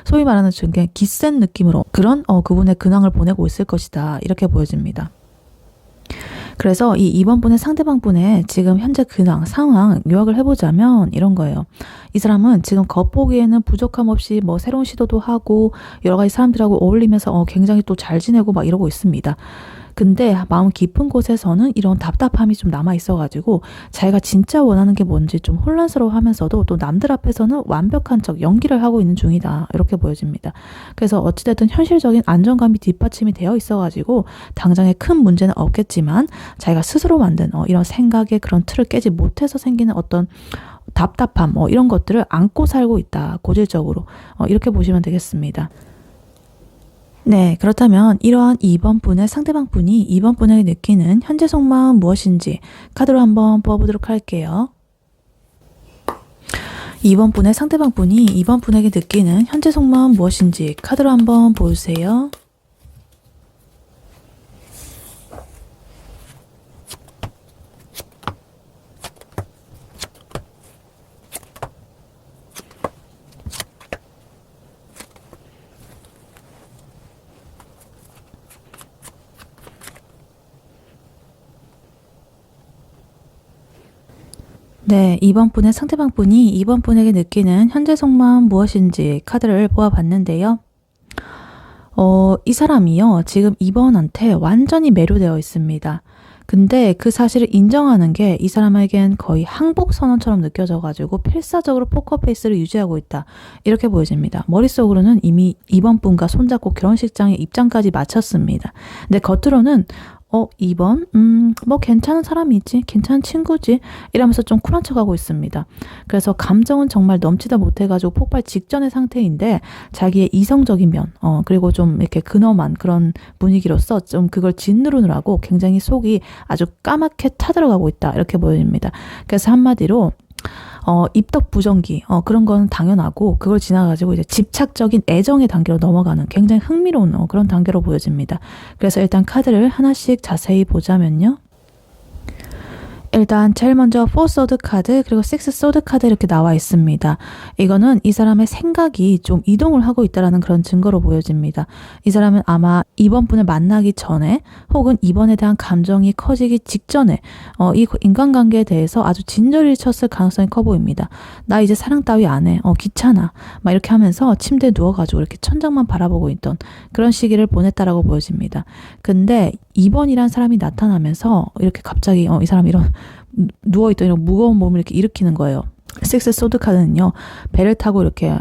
소위 말하는 굉장히 기센 느낌으로 그런 그분의 근황을 보내고 있을 것이다, 이렇게 보여집니다. 그래서 이 2번 분의 상대방 분의 지금 현재 근황, 상황 요약을 해보자면 이런 거예요. 이 사람은 지금 겉보기에는 부족함 없이 뭐 새로운 시도도 하고 여러 가지 사람들하고 어울리면서 굉장히 또 잘 지내고 막 이러고 있습니다. 근데 마음 깊은 곳에서는 이런 답답함이 좀 남아 있어가지고 자기가 진짜 원하는 게 뭔지 좀 혼란스러워 하면서도 또 남들 앞에서는 완벽한 척 연기를 하고 있는 중이다, 이렇게 보여집니다. 그래서 어찌됐든 현실적인 안정감이 뒷받침이 되어 있어가지고 당장에 큰 문제는 없겠지만 자기가 스스로 만든 이런 생각의 그런 틀을 깨지 못해서 생기는 어떤 답답함 이런 것들을 안고 살고 있다, 고질적으로 이렇게 보시면 되겠습니다. 네, 그렇다면 이러한 2번 분의 상대방 분이 2번 분에게 느끼는 현재 속마음 무엇인지 카드로 한번 뽑아보도록 할게요. 2번 분의 상대방 분이 2번 분에게 느끼는 현재 속마음 무엇인지 카드로 한번 보여주세요. 네, 2번 분의 상대방 분이 2번 분에게 느끼는 현재 속마음 무엇인지 카드를 뽑아봤는데요. 이 사람이요, 지금 2번한테 완전히 매료되어 있습니다. 근데 그 사실을 인정하는 게 이 사람에겐 거의 항복 선언처럼 느껴져가지고 필사적으로 포커페이스를 유지하고 있다, 이렇게 보여집니다. 머릿속으로는 이미 2번 분과 손잡고 결혼식장에 입장까지 마쳤습니다. 근데 겉으로는 2번? 뭐 괜찮은 사람이지, 괜찮은 친구지 이러면서 좀 쿨한 척하고 있습니다. 그래서 감정은 정말 넘치다 못해가지고 폭발 직전의 상태인데 자기의 이성적인 면 그리고 좀 이렇게 근엄한 그런 분위기로서 좀 그걸 짓누르느라고 굉장히 속이 아주 까맣게 타들어가고 있다, 이렇게 보여집니다. 그래서 한마디로 입덕 부정기 그런 건 당연하고 그걸 지나가지고 이제 집착적인 애정의 단계로 넘어가는 굉장히 흥미로운 그런 단계로 보여집니다. 그래서 일단 카드를 하나씩 자세히 보자면요. 일단 제일 먼저 4 소드 카드 그리고 6 소드 카드 이렇게 나와 있습니다. 이거는 이 사람의 생각이 좀 이동을 하고 있다는 그런 증거로 보여집니다. 이 사람은 아마 이번 분을 만나기 전에 혹은 이번에 대한 감정이 커지기 직전에 이 인간관계에 대해서 아주 진저리를 쳤을 가능성이 커 보입니다. 나 이제 사랑 따위 안 해. 귀찮아. 막 이렇게 하면서 침대에 누워가지고 이렇게 천장만 바라보고 있던 그런 시기를 보냈다라고 보여집니다. 근데 2번이란 사람이 나타나면서 이렇게 갑자기 이 사람이 이런 누워있던 이런 무거운 몸을 이렇게 일으키는 거예요. 6 소드 카드는요, 배를 타고 이렇게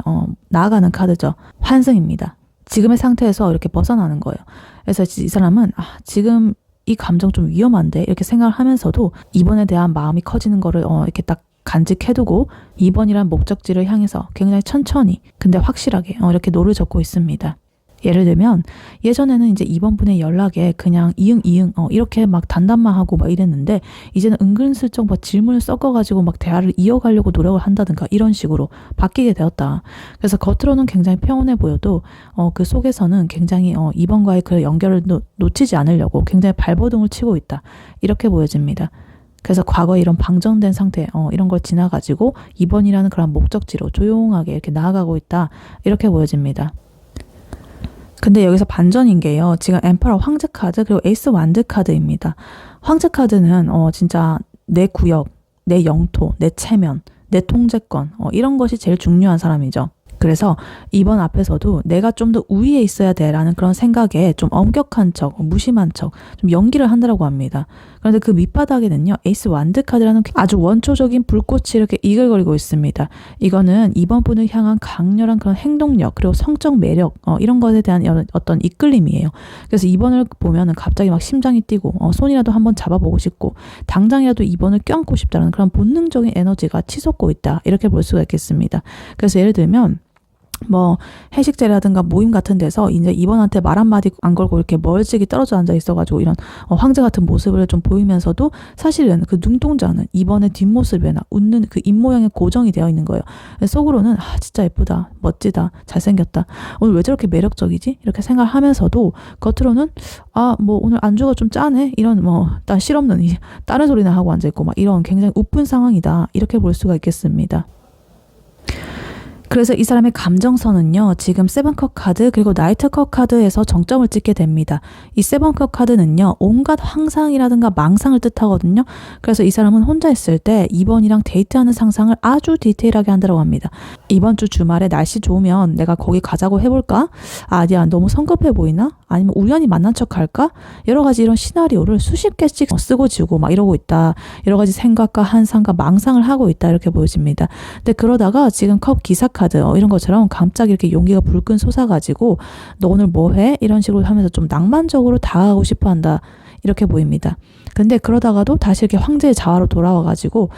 나아가는 카드죠. 환승입니다. 지금의 상태에서 이렇게 벗어나는 거예요. 그래서 이 사람은 지금 이 감정 좀 위험한데 이렇게 생각을 하면서도 2번에 대한 마음이 커지는 거를 이렇게 딱 간직해두고 2번이란 목적지를 향해서 굉장히 천천히 근데 확실하게 이렇게 노를 젓고 있습니다. 예를 들면 예전에는 이제 2번 분의 연락에 그냥 이응 이렇게 막 단답만 하고 막 이랬는데 이제는 은근슬쩍 막 질문을 섞어가지고 막 대화를 이어가려고 노력을 한다든가 이런 식으로 바뀌게 되었다. 그래서 겉으로는 굉장히 평온해 보여도 그 속에서는 굉장히 2번과의 그 연결을 놓치지 않으려고 굉장히 발버둥을 치고 있다. 이렇게 보여집니다. 그래서 과거에 이런 방전된 상태 이런 걸 지나가지고 2번이라는 그런 목적지로 조용하게 이렇게 나아가고 있다. 이렇게 보여집니다. 근데 여기서 반전인 게요. 지금 엠퍼러 황제 카드 그리고 에이스 완드 카드입니다. 황제 카드는 진짜 내 구역, 내 영토, 내 체면, 내 통제권 이런 것이 제일 중요한 사람이죠. 그래서 이번 앞에서도 내가 좀 더 우위에 있어야 돼라는 그런 생각에 좀 엄격한 척, 무심한 척, 좀 연기를 한다라고 합니다. 그런데 그 밑바닥에는요, 에이스 완드 카드라는 아주 원초적인 불꽃이 이렇게 이글거리고 있습니다. 이거는 이번 분을 향한 강렬한 그런 행동력, 그리고 성적 매력, 이런 것에 대한 어떤 이끌림이에요. 그래서 이번을 보면은 갑자기 막 심장이 뛰고, 손이라도 한번 잡아보고 싶고, 당장이라도 이번을 껴안고 싶다는 그런 본능적인 에너지가 치솟고 있다. 이렇게 볼 수가 있겠습니다. 그래서 예를 들면, 뭐 회식자라든가 모임 같은 데서 이제 이번한테 말 한마디 안 걸고 이렇게 멀찍이 떨어져 앉아 있어가지고 이런 황제 같은 모습을 좀 보이면서도 사실은 그 눈동자는 이번의 뒷모습에나 웃는 그 입모양에 고정이 되어 있는 거예요. 속으로는 진짜 예쁘다, 멋지다, 잘생겼다, 오늘 왜 저렇게 매력적이지? 이렇게 생각하면서도 겉으로는 뭐 오늘 안주가 좀 짜네? 이런 딴 실없는 다른 소리나 하고 앉아있고 막 이런 굉장히 우픈 상황이다. 이렇게 볼 수가 있겠습니다. 그래서 이 사람의 감정선은요, 지금 세븐컵 카드 그리고 나이트컵 카드에서 정점을 찍게 됩니다. 이 세븐컵 카드는요, 온갖 황상이라든가 망상을 뜻하거든요. 그래서 이 사람은 혼자 있을 때 2번이랑 데이트하는 상상을 아주 디테일하게 한다고 합니다. 이번 주 주말에 날씨 좋으면 내가 거기 가자고 해볼까? 아니야, 너무 성급해 보이나? 아니면 우연히 만난 척 할까? 여러 가지 이런 시나리오를 수십 개씩 쓰고 지우고 막 이러고 있다. 여러 가지 생각과 환상과 망상을 하고 있다. 이렇게 보여집니다. 근데 그러다가 지금 컵 기사 카드 이런 것처럼 갑자기 이렇게 용기가 불끈 솟아가지고 너 오늘 뭐 해? 이런 식으로 하면서 좀 낭만적으로 다가가고 싶어 한다. 이렇게 보입니다. 근데 그러다가도 다시 이렇게 황제의 자아로 돌아와가지고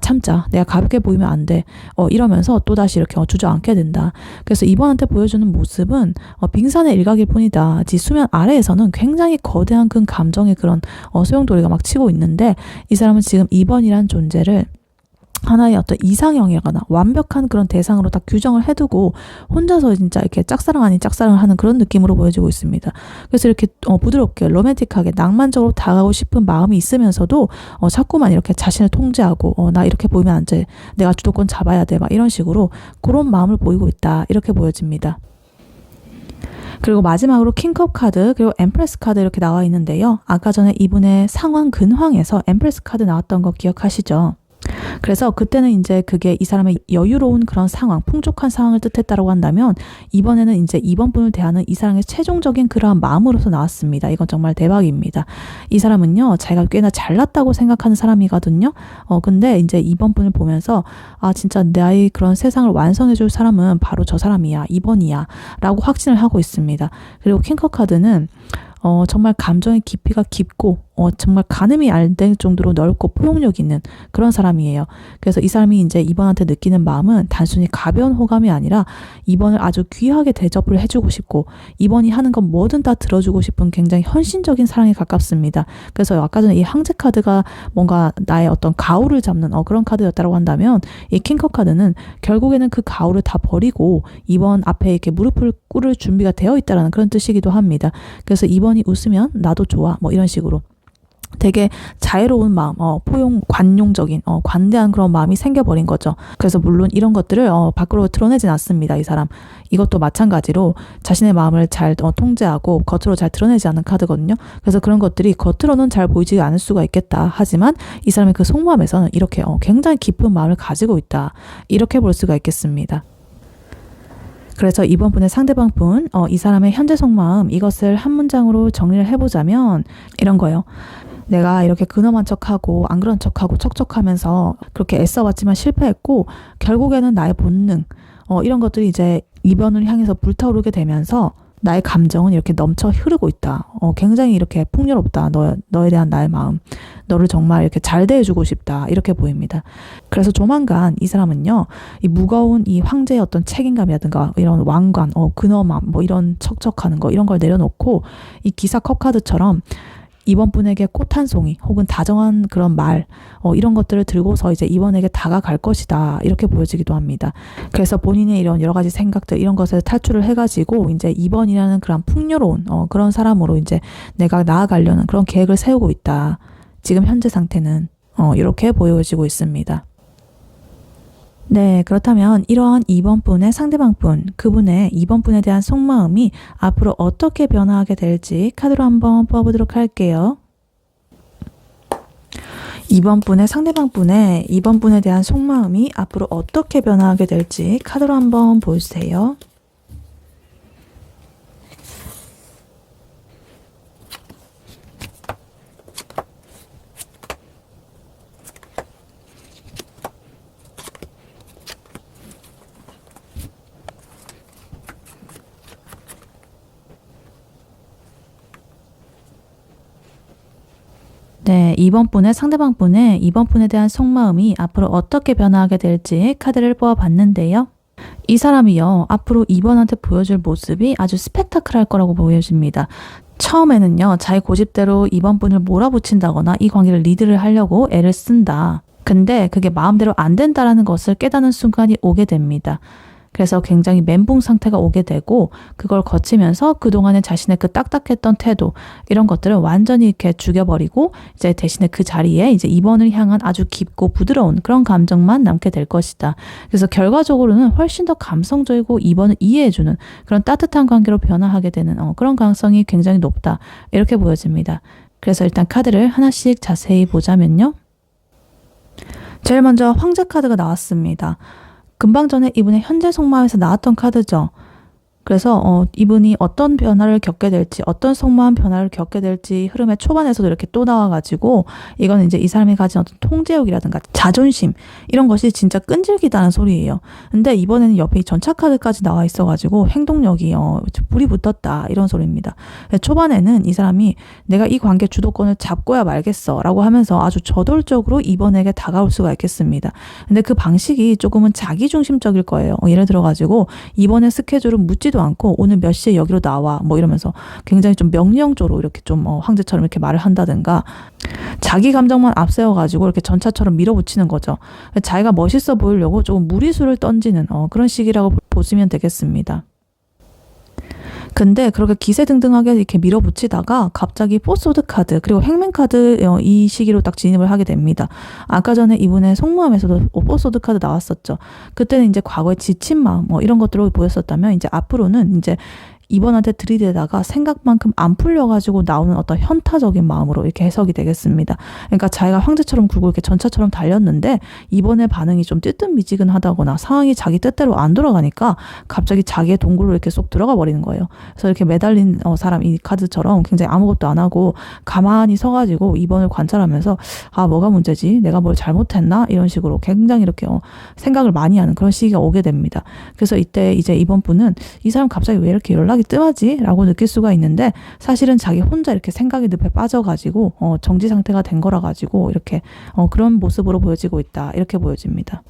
참자, 내가 가볍게 보이면 안 돼, 이러면서 또 다시 이렇게 주저앉게 된다. 그래서 이번한테 보여주는 모습은 빙산의 일각일 뿐이다. 지 수면 아래에서는 굉장히 거대한 큰 감정의 그런 소용돌이가 막 치고 있는데 이 사람은 지금 2번이란 존재를 하나의 어떤 이상형이거나 완벽한 그런 대상으로 딱 규정을 해두고 혼자서 진짜 이렇게 짝사랑 아닌 짝사랑을 하는 그런 느낌으로 보여지고 있습니다. 그래서 이렇게 부드럽게 로맨틱하게 낭만적으로 다가가고 싶은 마음이 있으면서도 자꾸만 이렇게 자신을 통제하고 나 이렇게 보이면 안 돼, 내가 주도권 잡아야 돼, 막 이런 식으로 그런 마음을 보이고 있다. 이렇게 보여집니다. 그리고 마지막으로 킹컵 카드 그리고 엠프레스 카드 이렇게 나와 있는데요. 아까 전에 이분의 상황 근황에서 엠프레스 카드 나왔던 거 기억하시죠? 그래서 그때는 이제 그게 이 사람의 여유로운 그런 상황, 풍족한 상황을 뜻했다고 한다면 이번에는 이제 2번 분을 대하는 이 사람의 최종적인 그러한 마음으로서 나왔습니다. 이건 정말 대박입니다. 이 사람은요, 자기가 꽤나 잘났다고 생각하는 사람이거든요. 근데 이제 2번 분을 보면서 진짜 나의 그런 세상을 완성해줄 사람은 바로 저 사람이야, 2번이야 라고 확신을 하고 있습니다. 그리고 킹컵 카드는 정말 감정의 깊이가 깊고 정말 가늠이 안 될 정도로 넓고 포용력 있는 그런 사람이에요. 그래서 이 사람이 이제 이번한테 느끼는 마음은 단순히 가벼운 호감이 아니라 이번을 아주 귀하게 대접을 해주고 싶고 이번이 하는 건 뭐든 다 들어주고 싶은 굉장히 헌신적인 사랑에 가깝습니다. 그래서 아까 전에 이 황제 카드가 뭔가 나의 어떤 가오를 잡는 그런 카드였다고 한다면 이 킹컵 카드는 결국에는 그 가오를 다 버리고 이번 앞에 이렇게 무릎을 꿇을 준비가 되어 있다라는 그런 뜻이기도 합니다. 그래서 이번이 웃으면 나도 좋아, 뭐 이런 식으로 되게 자애로운 마음, 포용, 관용적인, 관대한 그런 마음이 생겨버린 거죠. 그래서 물론 이런 것들을 밖으로 드러내진 않습니다. 이 사람. 이것도 마찬가지로 자신의 마음을 잘 통제하고 겉으로 잘 드러내지 않는 카드거든요. 그래서 그런 것들이 겉으로는 잘 보이지 않을 수가 있겠다. 하지만 이 사람의 그 속마음에서는 이렇게 굉장히 깊은 마음을 가지고 있다. 이렇게 볼 수가 있겠습니다. 그래서 이번 분의 상대방 분, 이 사람의 현재 속마음, 이것을 한 문장으로 정리를 해보자면 이런 거예요. 내가 이렇게 근엄한 척하고 안 그런 척하고 척척하면서 그렇게 애써봤지만 실패했고 결국에는 나의 본능, 이런 것들이 이제 이번을 향해서 불타오르게 되면서 나의 감정은 이렇게 넘쳐 흐르고 있다. 굉장히 이렇게 풍요롭다. 너에 대한 나의 마음. 너를 정말 이렇게 잘 대해주고 싶다. 이렇게 보입니다. 그래서 조만간 이 사람은요, 이 무거운 이 황제의 어떤 책임감이라든가 이런 왕관, 근엄함, 뭐 이런 척척하는 거, 이런 걸 내려놓고 이 기사 컵 카드처럼 이번 분에게 꽃 한 송이 혹은 다정한 그런 말 이런 것들을 들고서 이제 이번에게 다가갈 것이다 이렇게 보여지기도 합니다. 그래서 본인의 이런 여러 가지 생각들 이런 것을 탈출을 해가지고 이제 이번이라는 그런 풍요로운 그런 사람으로 이제 내가 나아가려는 그런 계획을 세우고 있다. 지금 현재 상태는 이렇게 보여지고 있습니다. 네, 그렇다면 이러한 2번 분의 상대방 분, 그분의 2번 분에 대한 속마음이 앞으로 어떻게 변화하게 될지 카드로 한번 뽑아보도록 할게요. 2번 분의 상대방 분의 2번 분에 대한 속마음이 앞으로 어떻게 변화하게 될지 카드로 한번 보여주세요. 네, 2번 분의 상대방 분의 2번 분에 대한 속마음이 앞으로 어떻게 변화하게 될지 카드를 뽑아봤는데요. 이 사람이요, 앞으로 2번한테 보여줄 모습이 아주 스펙타클할 거라고 보여집니다. 처음에는요, 자기 고집대로 2번 분을 몰아붙인다거나 이 관계를 리드를 하려고 애를 쓴다. 근데 그게 마음대로 안 된다라는 것을 깨닫는 순간이 오게 됩니다. 그래서 굉장히 멘붕 상태가 오게 되고 그걸 거치면서 그동안에 자신의 그 딱딱했던 태도 이런 것들을 완전히 이렇게 죽여버리고 이제 대신에 그 자리에 이제 2번을 향한 아주 깊고 부드러운 그런 감정만 남게 될 것이다. 그래서 결과적으로는 훨씬 더 감성적이고 2번을 이해해주는 그런 따뜻한 관계로 변화하게 되는 그런 가능성이 굉장히 높다. 이렇게 보여집니다. 그래서 일단 카드를 하나씩 자세히 보자면요. 제일 먼저 황제 카드가 나왔습니다. 금방 전에 이분의 현재 속마음에서 나왔던 카드죠. 그래서 이분이 어떤 변화를 겪게 될지 어떤 속마음 변화를 겪게 될지 흐름의 초반에서도 이렇게 또 나와가지고 이건 이제 이 사람이 가진 어떤 통제욕이라든가 자존심 이런 것이 진짜 끈질기다는 소리예요. 근데 이번에는 옆에 이 전차 카드까지 나와 있어가지고 행동력이 불이 붙었다 이런 소리입니다. 초반에는 이 사람이 내가 이 관계 주도권을 잡고야 말겠어 라고 하면서 아주 저돌적으로 이번에게 다가올 수가 있겠습니다. 근데 그 방식이 조금은 자기중심적일 거예요. 예를 들어가지고 이번에 스케줄을 묻지도 않고 오늘 몇 시에 여기로 나와 뭐 이러면서 굉장히 좀 명령조로 이렇게 좀 황제처럼 이렇게 말을 한다든가 자기 감정만 앞세워가지고 이렇게 전차처럼 밀어붙이는 거죠. 자기가 멋있어 보이려고 조금 무리수를 던지는 그런 식이라고 보시면 되겠습니다. 근데 그렇게 기세등등하게 이렇게 밀어붙이다가 갑자기 포소드 카드 그리고 행맨 카드 이 시기로 딱 진입을 하게 됩니다. 아까 전에 이분의 속마음에서도 포소드 카드 나왔었죠. 그때는 이제 과거의 지친 마음 이런 것들로 보였었다면 이제 앞으로는 이제 이번한테 들이대다가 생각만큼 안 풀려가지고 나오는 어떤 현타적인 마음으로 이렇게 해석이 되겠습니다. 그러니까 자기가 황제처럼 굴고 이렇게 전차처럼 달렸는데 이번에 반응이 좀 뜨뜻미지근하다거나 상황이 자기 뜻대로 안 돌아가니까 갑자기 자기의 동굴로 이렇게 쏙 들어가 버리는 거예요. 그래서 이렇게 매달린 사람 이 카드처럼 굉장히 아무것도 안 하고 가만히 서가지고 이번을 관찰하면서 아 뭐가 문제지? 내가 뭘 잘못했나? 이런 식으로 굉장히 이렇게 생각을 많이 하는 그런 시기가 오게 됩니다. 그래서 이때 이제 이번 분은 이 사람 갑자기 왜 이렇게 연락이 뜸하지? 라고 느낄 수가 있는데 사실은 자기 혼자 이렇게 생각의 늪에 빠져가지고 정지 상태가 된 거라 가지고 이렇게 그런 모습으로 보여지고 있다. 이렇게 보여집니다.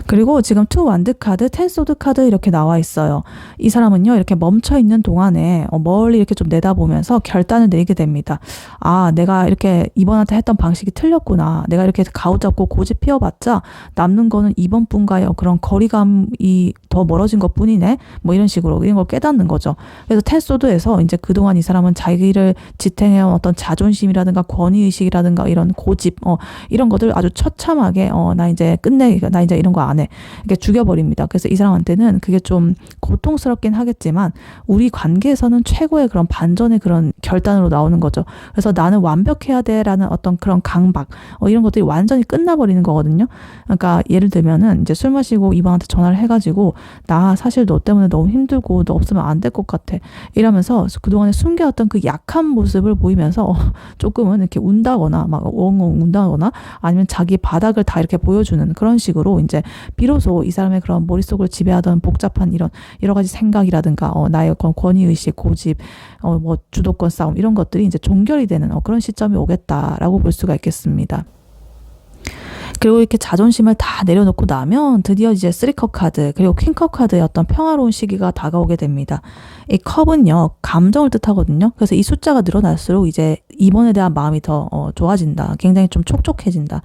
그리고 지금 투 완드 카드, 텐 소드 카드 이렇게 나와 있어요. 이 사람은요 이렇게 멈춰 있는 동안에 멀리 이렇게 좀 내다보면서 결단을 내리게 됩니다. 아 내가 이렇게 이번한테 했던 방식이 틀렸구나. 내가 이렇게 가오잡고 고집 피워봤자 남는 거는 이번 분과의 그런 거리감이 더 멀어진 것 뿐이네. 뭐 이런 식으로 이런 걸 깨닫는 거죠. 그래서 텐 소드에서 이제 그동안 이 사람은 자기를 지탱해온 어떤 자존심이라든가 권위의식이라든가 이런 고집 이런 것들 아주 처참하게 나 이제 끝내 나 이제 이런 거 안 해. 이렇게 죽여버립니다. 그래서 이 사람한테는 그게 좀 고통스럽긴 하겠지만 우리 관계에서는 최고의 그런 반전의 그런 결단으로 나오는 거죠. 그래서 나는 완벽해야 돼라는 어떤 그런 강박 이런 것들이 완전히 끝나버리는 거거든요. 그러니까 예를 들면은 이제 술 마시고 이방한테 전화를 해가지고 나 사실 너 때문에 너무 힘들고 너 없으면 안 될 것 같아 이러면서 그동안에 숨겨왔던 그 약한 모습을 보이면서 조금은 이렇게 운다거나 막 엉엉 운다거나 아니면 자기 바닥을 다 이렇게 보여주는 그런 식으로 이제 비로소 이 사람의 그런 머릿속을 지배하던 복잡한 이런 여러 가지 생각이라든가 나의 권위의식, 고집, 뭐 주도권 싸움 이런 것들이 이제 종결이 되는 그런 시점이 오겠다라고 볼 수가 있겠습니다. 그리고 이렇게 자존심을 다 내려놓고 나면 드디어 이제 3컵 카드 그리고 퀸컵 카드의 어떤 평화로운 시기가 다가오게 됩니다. 이 컵은요 감정을 뜻하거든요. 그래서 이 숫자가 늘어날수록 이제 2번에 대한 마음이 더 좋아진다. 굉장히 좀 촉촉해진다.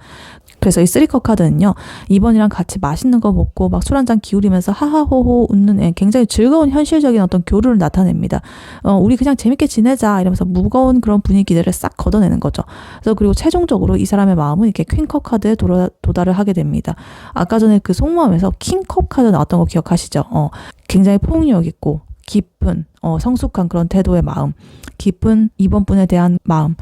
그래서 이 3컵 카드는요 2번이랑 같이 맛있는 거 먹고 막 술 한잔 기울이면서 하하호호 웃는 굉장히 즐거운 현실적인 어떤 교류를 나타냅니다. 우리 그냥 재밌게 지내자 이러면서 무거운 그런 분위기들을 싹 걷어내는 거죠. 그래서 그리고 최종적으로 이 사람의 마음은 이렇게 퀸컵 카드에 도달을 하게 됩니다. 아까 전에 그 속마음에서 킹컵 카드 나왔던 거 기억하시죠? 굉장히 폭력 있고 깊은 성숙한 그런 태도의 마음, 깊은 2번 분에 대한 마음,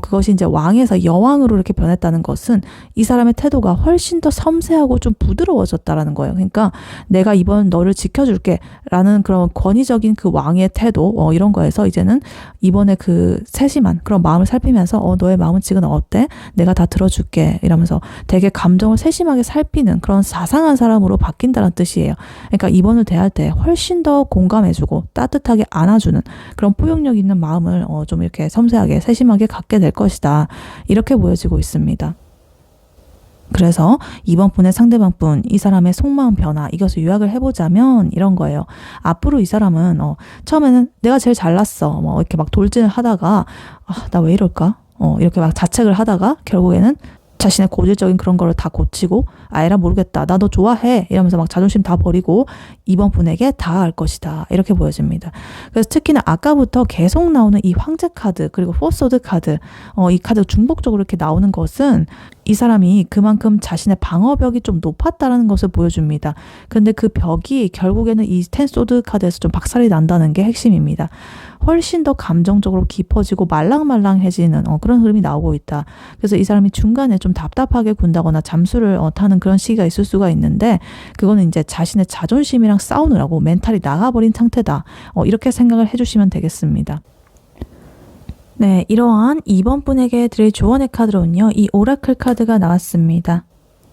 그것이 이제 왕에서 여왕으로 이렇게 변했다는 것은 이 사람의 태도가 훨씬 더 섬세하고 좀 부드러워졌다라는 거예요. 그러니까 내가 이번 너를 지켜줄게 라는 그런 권위적인 그 왕의 태도 이런 거에서 이제는 이번에 그 세심한 그런 마음을 살피면서 너의 마음은 지금 어때? 내가 다 들어줄게 이러면서 되게 감정을 세심하게 살피는 그런 사상한 사람으로 바뀐다는 뜻이에요. 그러니까 이번을 대할 때 훨씬 더 공감해주고 따뜻하게 안아주는 그런 포용력 있는 마음을 좀 이렇게 섬세하게 세심하게 갖게 될 것이다. 이렇게 보여지고 있습니다. 그래서 이번 분의 상대방 분, 이 사람의 속마음 변화, 이것을 요약을 해보자면 이런 거예요. 앞으로 이 사람은 처음에는 내가 제일 잘났어. 이렇게 막 돌진을 하다가 나 왜 이럴까? 이렇게 막 자책을 하다가 결국에는 자신의 고질적인 그런 거를 다 고치고 에라 모르겠다. 나 너 좋아해. 이러면서 막 자존심 다 버리고 이번 분에게 다할 것이다. 이렇게 보여집니다. 그래서 특히나 아까부터 계속 나오는 이 황제 카드 그리고 포소드 카드 이 카드 중복적으로 이렇게 나오는 것은 이 사람이 그만큼 자신의 방어벽이 좀 높았다는 것을 보여줍니다. 근데 그 벽이 결국에는 이 텐소드 카드에서 좀 박살이 난다는 게 핵심입니다. 훨씬 더 감정적으로 깊어지고 말랑말랑해지는 그런 흐름이 나오고 있다. 그래서 이 사람이 중간에 좀 답답하게 군다거나 잠수를 타는 그런 시기가 있을 수가 있는데 그거는 이제 자신의 자존심이랑 싸우느라고 멘탈이 나가버린 상태다. 이렇게 생각을 해주시면 되겠습니다. 네, 이러한 2번 분에게 드릴 조언의 카드로는요. 이 오라클 카드가 나왔습니다.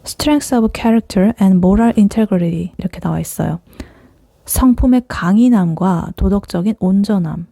Strength of Character and Moral Integrity 이렇게 나와 있어요. 성품의 강인함과 도덕적인 온전함.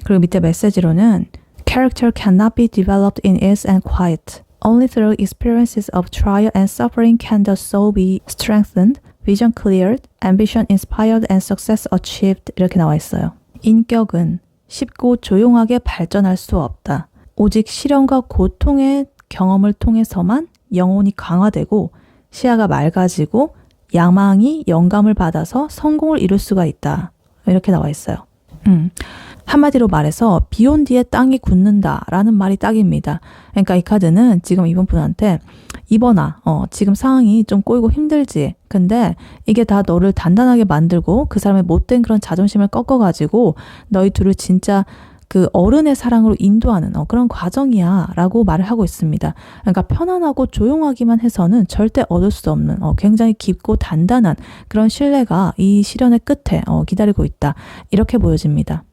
그리고 밑에 메시지로는 Character cannot be developed in ease and quiet. Only through experiences of trial and suffering can the soul be strengthened, vision cleared, ambition inspired and success achieved 이렇게 나와 있어요. 인격은 쉽고 조용하게 발전할 수 없다. 오직 시련과 고통의 경험을 통해서만 영혼이 강화되고 시야가 맑아지고 야망이 영감을 받아서 성공을 이룰 수가 있다. 이렇게 나와 있어요. 한마디로 말해서 비온 뒤에 땅이 굳는다라는 말이 딱입니다. 그러니까 이 카드는 지금 이번 분한테 이번아 지금 상황이 좀 꼬이고 힘들지. 근데 이게 다 너를 단단하게 만들고 그 사람의 못된 그런 자존심을 꺾어가지고 너희 둘을 진짜 그 어른의 사랑으로 인도하는 그런 과정이야 라고 말을 하고 있습니다. 그러니까 편안하고 조용하기만 해서는 절대 얻을 수 없는 굉장히 깊고 단단한 그런 신뢰가 이 시련의 끝에 기다리고 있다. 이렇게 보여집니다.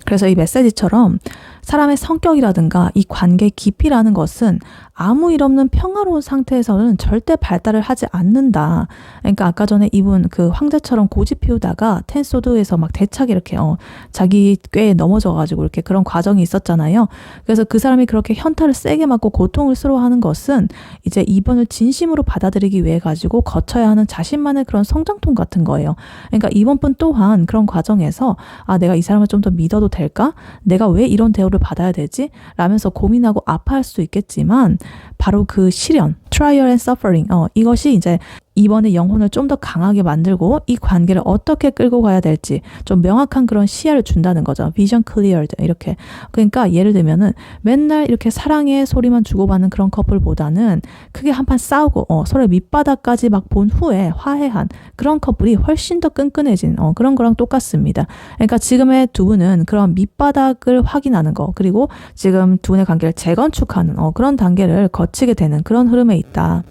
그래서 이 메시지처럼 사람의 성격이라든가 이 관계의 깊이라는 것은 아무 일 없는 평화로운 상태에서는 절대 발달을 하지 않는다. 그러니까 아까 전에 이분 그 황제처럼 고집 피우다가 텐소드에서 막 대차게 이렇게 자기 꾀에 넘어져가지고 이렇게 그런 과정이 있었잖아요. 그래서 그 사람이 그렇게 현타를 세게 맞고 고통을 스러워하는 것은 이제 이번을 진심으로 받아들이기 위해 가지고 거쳐야 하는 자신만의 그런 성장통 같은 거예요. 그러니까 이번 분 또한 그런 과정에서 내가 이 사람을 좀 더 믿어도 될까? 내가 왜 이런 대우를 받아야 되지? 라면서 고민하고 아파할 수 있겠지만 바로 그 시련, trial and suffering 이것이 이제 이번에 영혼을 좀 더 강하게 만들고 이 관계를 어떻게 끌고 가야 될지 좀 명확한 그런 시야를 준다는 거죠. vision cleared 이렇게. 그러니까 예를 들면은 맨날 이렇게 사랑의 소리만 주고받는 그런 커플보다는 크게 한판 싸우고 서로의 밑바닥까지 막 본 후에 화해한 그런 커플이 훨씬 더 끈끈해진 그런 거랑 똑같습니다. 그러니까 지금의 두 분은 그런 밑바닥을 확인하는 거 그리고 지금 두 분의 관계를 재건축하는 그런 단계를 거치게 되는 그런 흐름에 있다.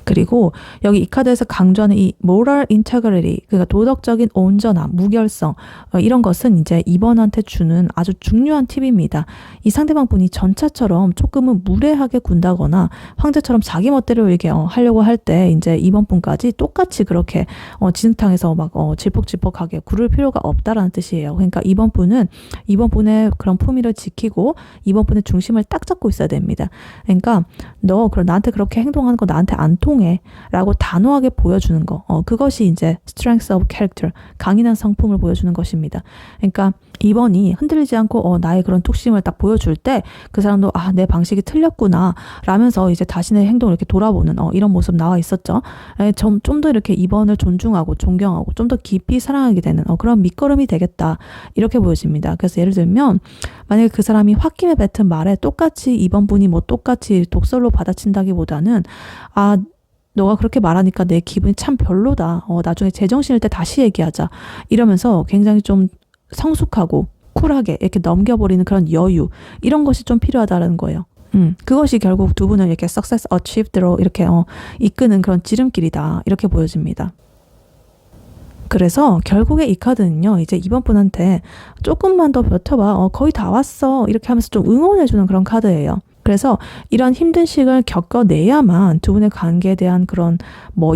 그리고 여기 이 카드에서 강조하는 이 moral integrity, 그러니까 도덕적인 온전함, 무결성, 이런 것은 이제 2번한테 주는 아주 중요한 팁입니다. 이 상대방 분이 전차처럼 조금은 무례하게 군다거나 황제처럼 자기 멋대로 이렇게 하려고 할 때 이제 2번 분까지 똑같이 그렇게 진흙탕에서 막 질퍽질퍽하게 구를 필요가 없다라는 뜻이에요. 그러니까 2번 분은 2번 분의 그런 품위를 지키고 2번 분의 중심을 딱 잡고 있어야 됩니다. 그러니까 너 그럼 나한테 그렇게 행동하는 거 나한테 안 통해 라고 단호하게 보여주는 거, 그것이 이제 strength of character, 강인한 성품을 보여주는 것입니다. 그러니까 2번이 흔들리지 않고 나의 그런 뚝심을 딱 보여줄 때 그 사람도 내 방식이 틀렸구나 라면서 이제 자신의 행동을 이렇게 돌아보는 이런 모습 나와 있었죠. 좀 더 이렇게 2번을 존중하고 존경하고 좀 더 깊이 사랑하게 되는 그런 밑거름이 되겠다, 이렇게 보여집니다. 그래서 예를 들면 만약에 그 사람이 홧김에 뱉은 말에 똑같이 2번 분이 뭐 똑같이 독설로 받아친다기보다는 너가 그렇게 말하니까 내 기분이 참 별로다. 나중에 제정신일 때 다시 얘기하자. 이러면서 굉장히 좀 성숙하고 쿨하게 이렇게 넘겨버리는 그런 여유, 이런 것이 좀 필요하다는 거예요. 그것이 결국 두 분을 이렇게 success achieved로 이렇게 이끄는 그런 지름길이다, 이렇게 보여집니다. 그래서 결국에 이 카드는요, 이제 이번 분한테 조금만 더 버텨봐, 거의 다 왔어, 이렇게 하면서 좀 응원해주는 그런 카드예요. 그래서 이런 힘든 시기를 겪어내야만 두 분의 관계에 대한 그런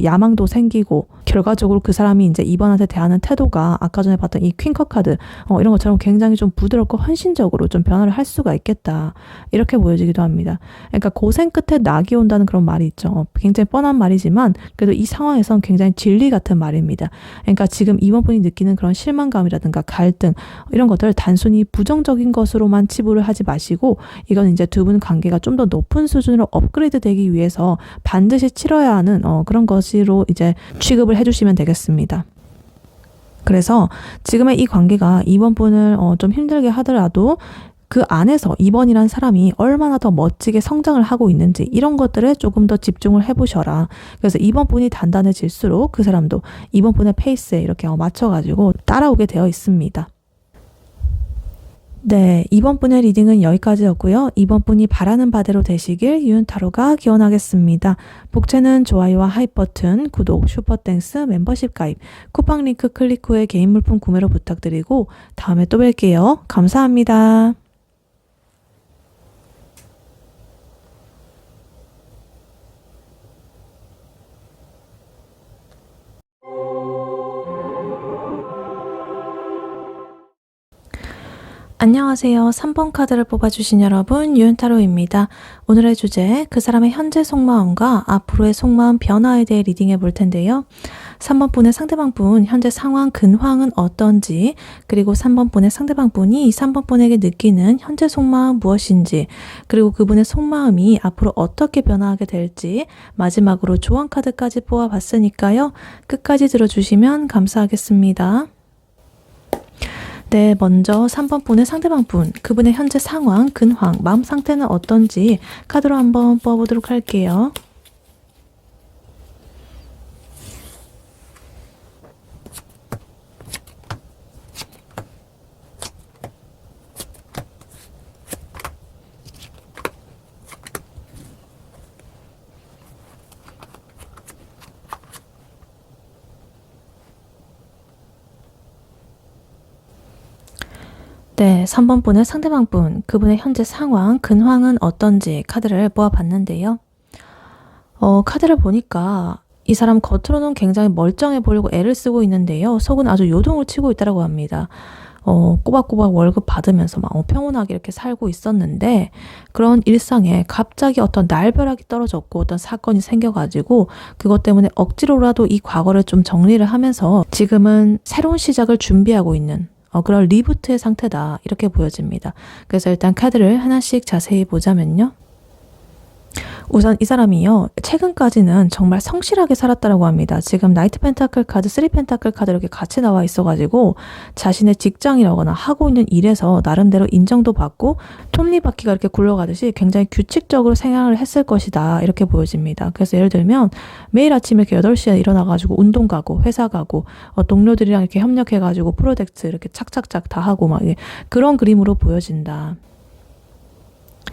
야망도 생기고, 결과적으로 그 사람이 이제 2번한테 대하는 태도가 아까 전에 봤던 이 퀸컵 카드 이런 것처럼 굉장히 좀 부드럽고 헌신적으로 좀 변화를 할 수가 있겠다, 이렇게 보여지기도 합니다. 그러니까 고생 끝에 낙이 온다는 그런 말이 있죠. 굉장히 뻔한 말이지만 그래도 이 상황에선 굉장히 진리 같은 말입니다. 그러니까 지금 2번 분이 느끼는 그런 실망감이라든가 갈등, 이런 것들 단순히 부정적인 것으로만 치부를 하지 마시고, 이건 이제 두 분 관계가 좀 더 높은 수준으로 업그레이드 되기 위해서 반드시 치러야 하는 그런 것으로 이제 취급을 해주시면 되겠습니다. 그래서 지금의 이 관계가 2번 분을 좀 힘들게 하더라도 그 안에서 2번이란 사람이 얼마나 더 멋지게 성장을 하고 있는지, 이런 것들에 조금 더 집중을 해보셔라. 그래서 2번 분이 단단해질수록 그 사람도 2번 분의 페이스에 이렇게 맞춰가지고 따라오게 되어 있습니다. 네, 이번 분의 리딩은 여기까지였고요. 이번 분이 바라는 바대로 되시길 유은타로가 기원하겠습니다. 복채는 좋아요와 하이 버튼, 구독, 슈퍼땡스, 멤버십 가입, 쿠팡 링크 클릭 후에 개인 물품 구매로 부탁드리고 다음에 또 뵐게요. 감사합니다. 안녕하세요. 3번 카드를 뽑아주신 여러분, 유은타로입니다. 오늘의 주제, 그 사람의 현재 속마음과 앞으로의 속마음 변화에 대해 리딩해 볼 텐데요. 3번 분의 상대방 분, 현재 상황, 근황은 어떤지, 그리고 3번 분의 상대방 분이 3번 분에게 느끼는 현재 속마음 무엇인지, 그리고 그분의 속마음이 앞으로 어떻게 변화하게 될지, 마지막으로 조언 카드까지 뽑아봤으니까요. 끝까지 들어주시면 감사하겠습니다. 네, 먼저 3번 분의 상대방 분, 그분의 현재 상황, 근황, 마음 상태는 어떤지 카드로 한번 뽑아보도록 할게요. 네, 3번 분의 상대방 분, 그분의 현재 상황, 근황은 어떤지 카드를 모아봤는데요. 카드를 보니까 이 사람 겉으로는 굉장히 멀쩡해 보이고 애를 쓰고 있는데요. 속은 아주 요동을 치고 있다고 합니다. 꼬박꼬박 월급 받으면서 막 평온하게 이렇게 살고 있었는데, 그런 일상에 갑자기 어떤 날벼락이 떨어졌고 어떤 사건이 생겨가지고 그것 때문에 억지로라도 이 과거를 좀 정리를 하면서 지금은 새로운 시작을 준비하고 있는 그런 리부트의 상태다, 이렇게 보여집니다. 그래서 일단 카드를 하나씩 자세히 보자면요. 우선 이 사람이요, 최근까지는 정말 성실하게 살았다고 합니다. 지금 나이트 펜타클 카드, 3 펜타클 카드 이렇게 같이 나와 있어가지고 자신의 직장이라거나 하고 있는 일에서 나름대로 인정도 받고 톱니바퀴가 이렇게 굴러가듯이 굉장히 규칙적으로 생활을 했을 것이다, 이렇게 보여집니다. 그래서 예를 들면 매일 아침 이렇게 8시에 일어나가지고 운동 가고 회사 가고 동료들이랑 이렇게 협력해가지고 프로젝트 이렇게 착착착 다 하고 막 그런 그림으로 보여진다.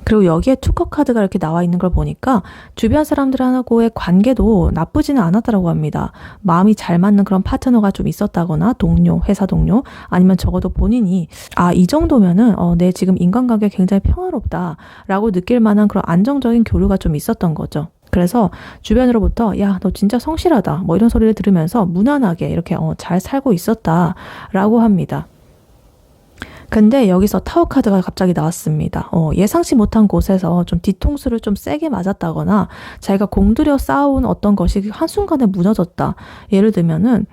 그리고 여기에 투커 카드가 이렇게 나와 있는 걸 보니까 주변 사람들하고의 관계도 나쁘지는 않았다고 합니다. 마음이 잘 맞는 그런 파트너가 좀 있었다거나 동료, 회사 동료, 아니면 적어도 본인이 이 정도면은 내 지금 인간관계 굉장히 평화롭다라고 느낄 만한 그런 안정적인 교류가 좀 있었던 거죠. 그래서 주변으로부터 야, 너 진짜 성실하다 뭐 이런 소리를 들으면서 무난하게 이렇게 잘 살고 있었다라고 합니다. 근데 여기서 타워 카드가 갑자기 나왔습니다. 예상치 못한 곳에서 좀 뒤통수를 좀 세게 맞았다거나 자기가 공들여 쌓아온 어떤 것이 한순간에 무너졌다. 예를 들면은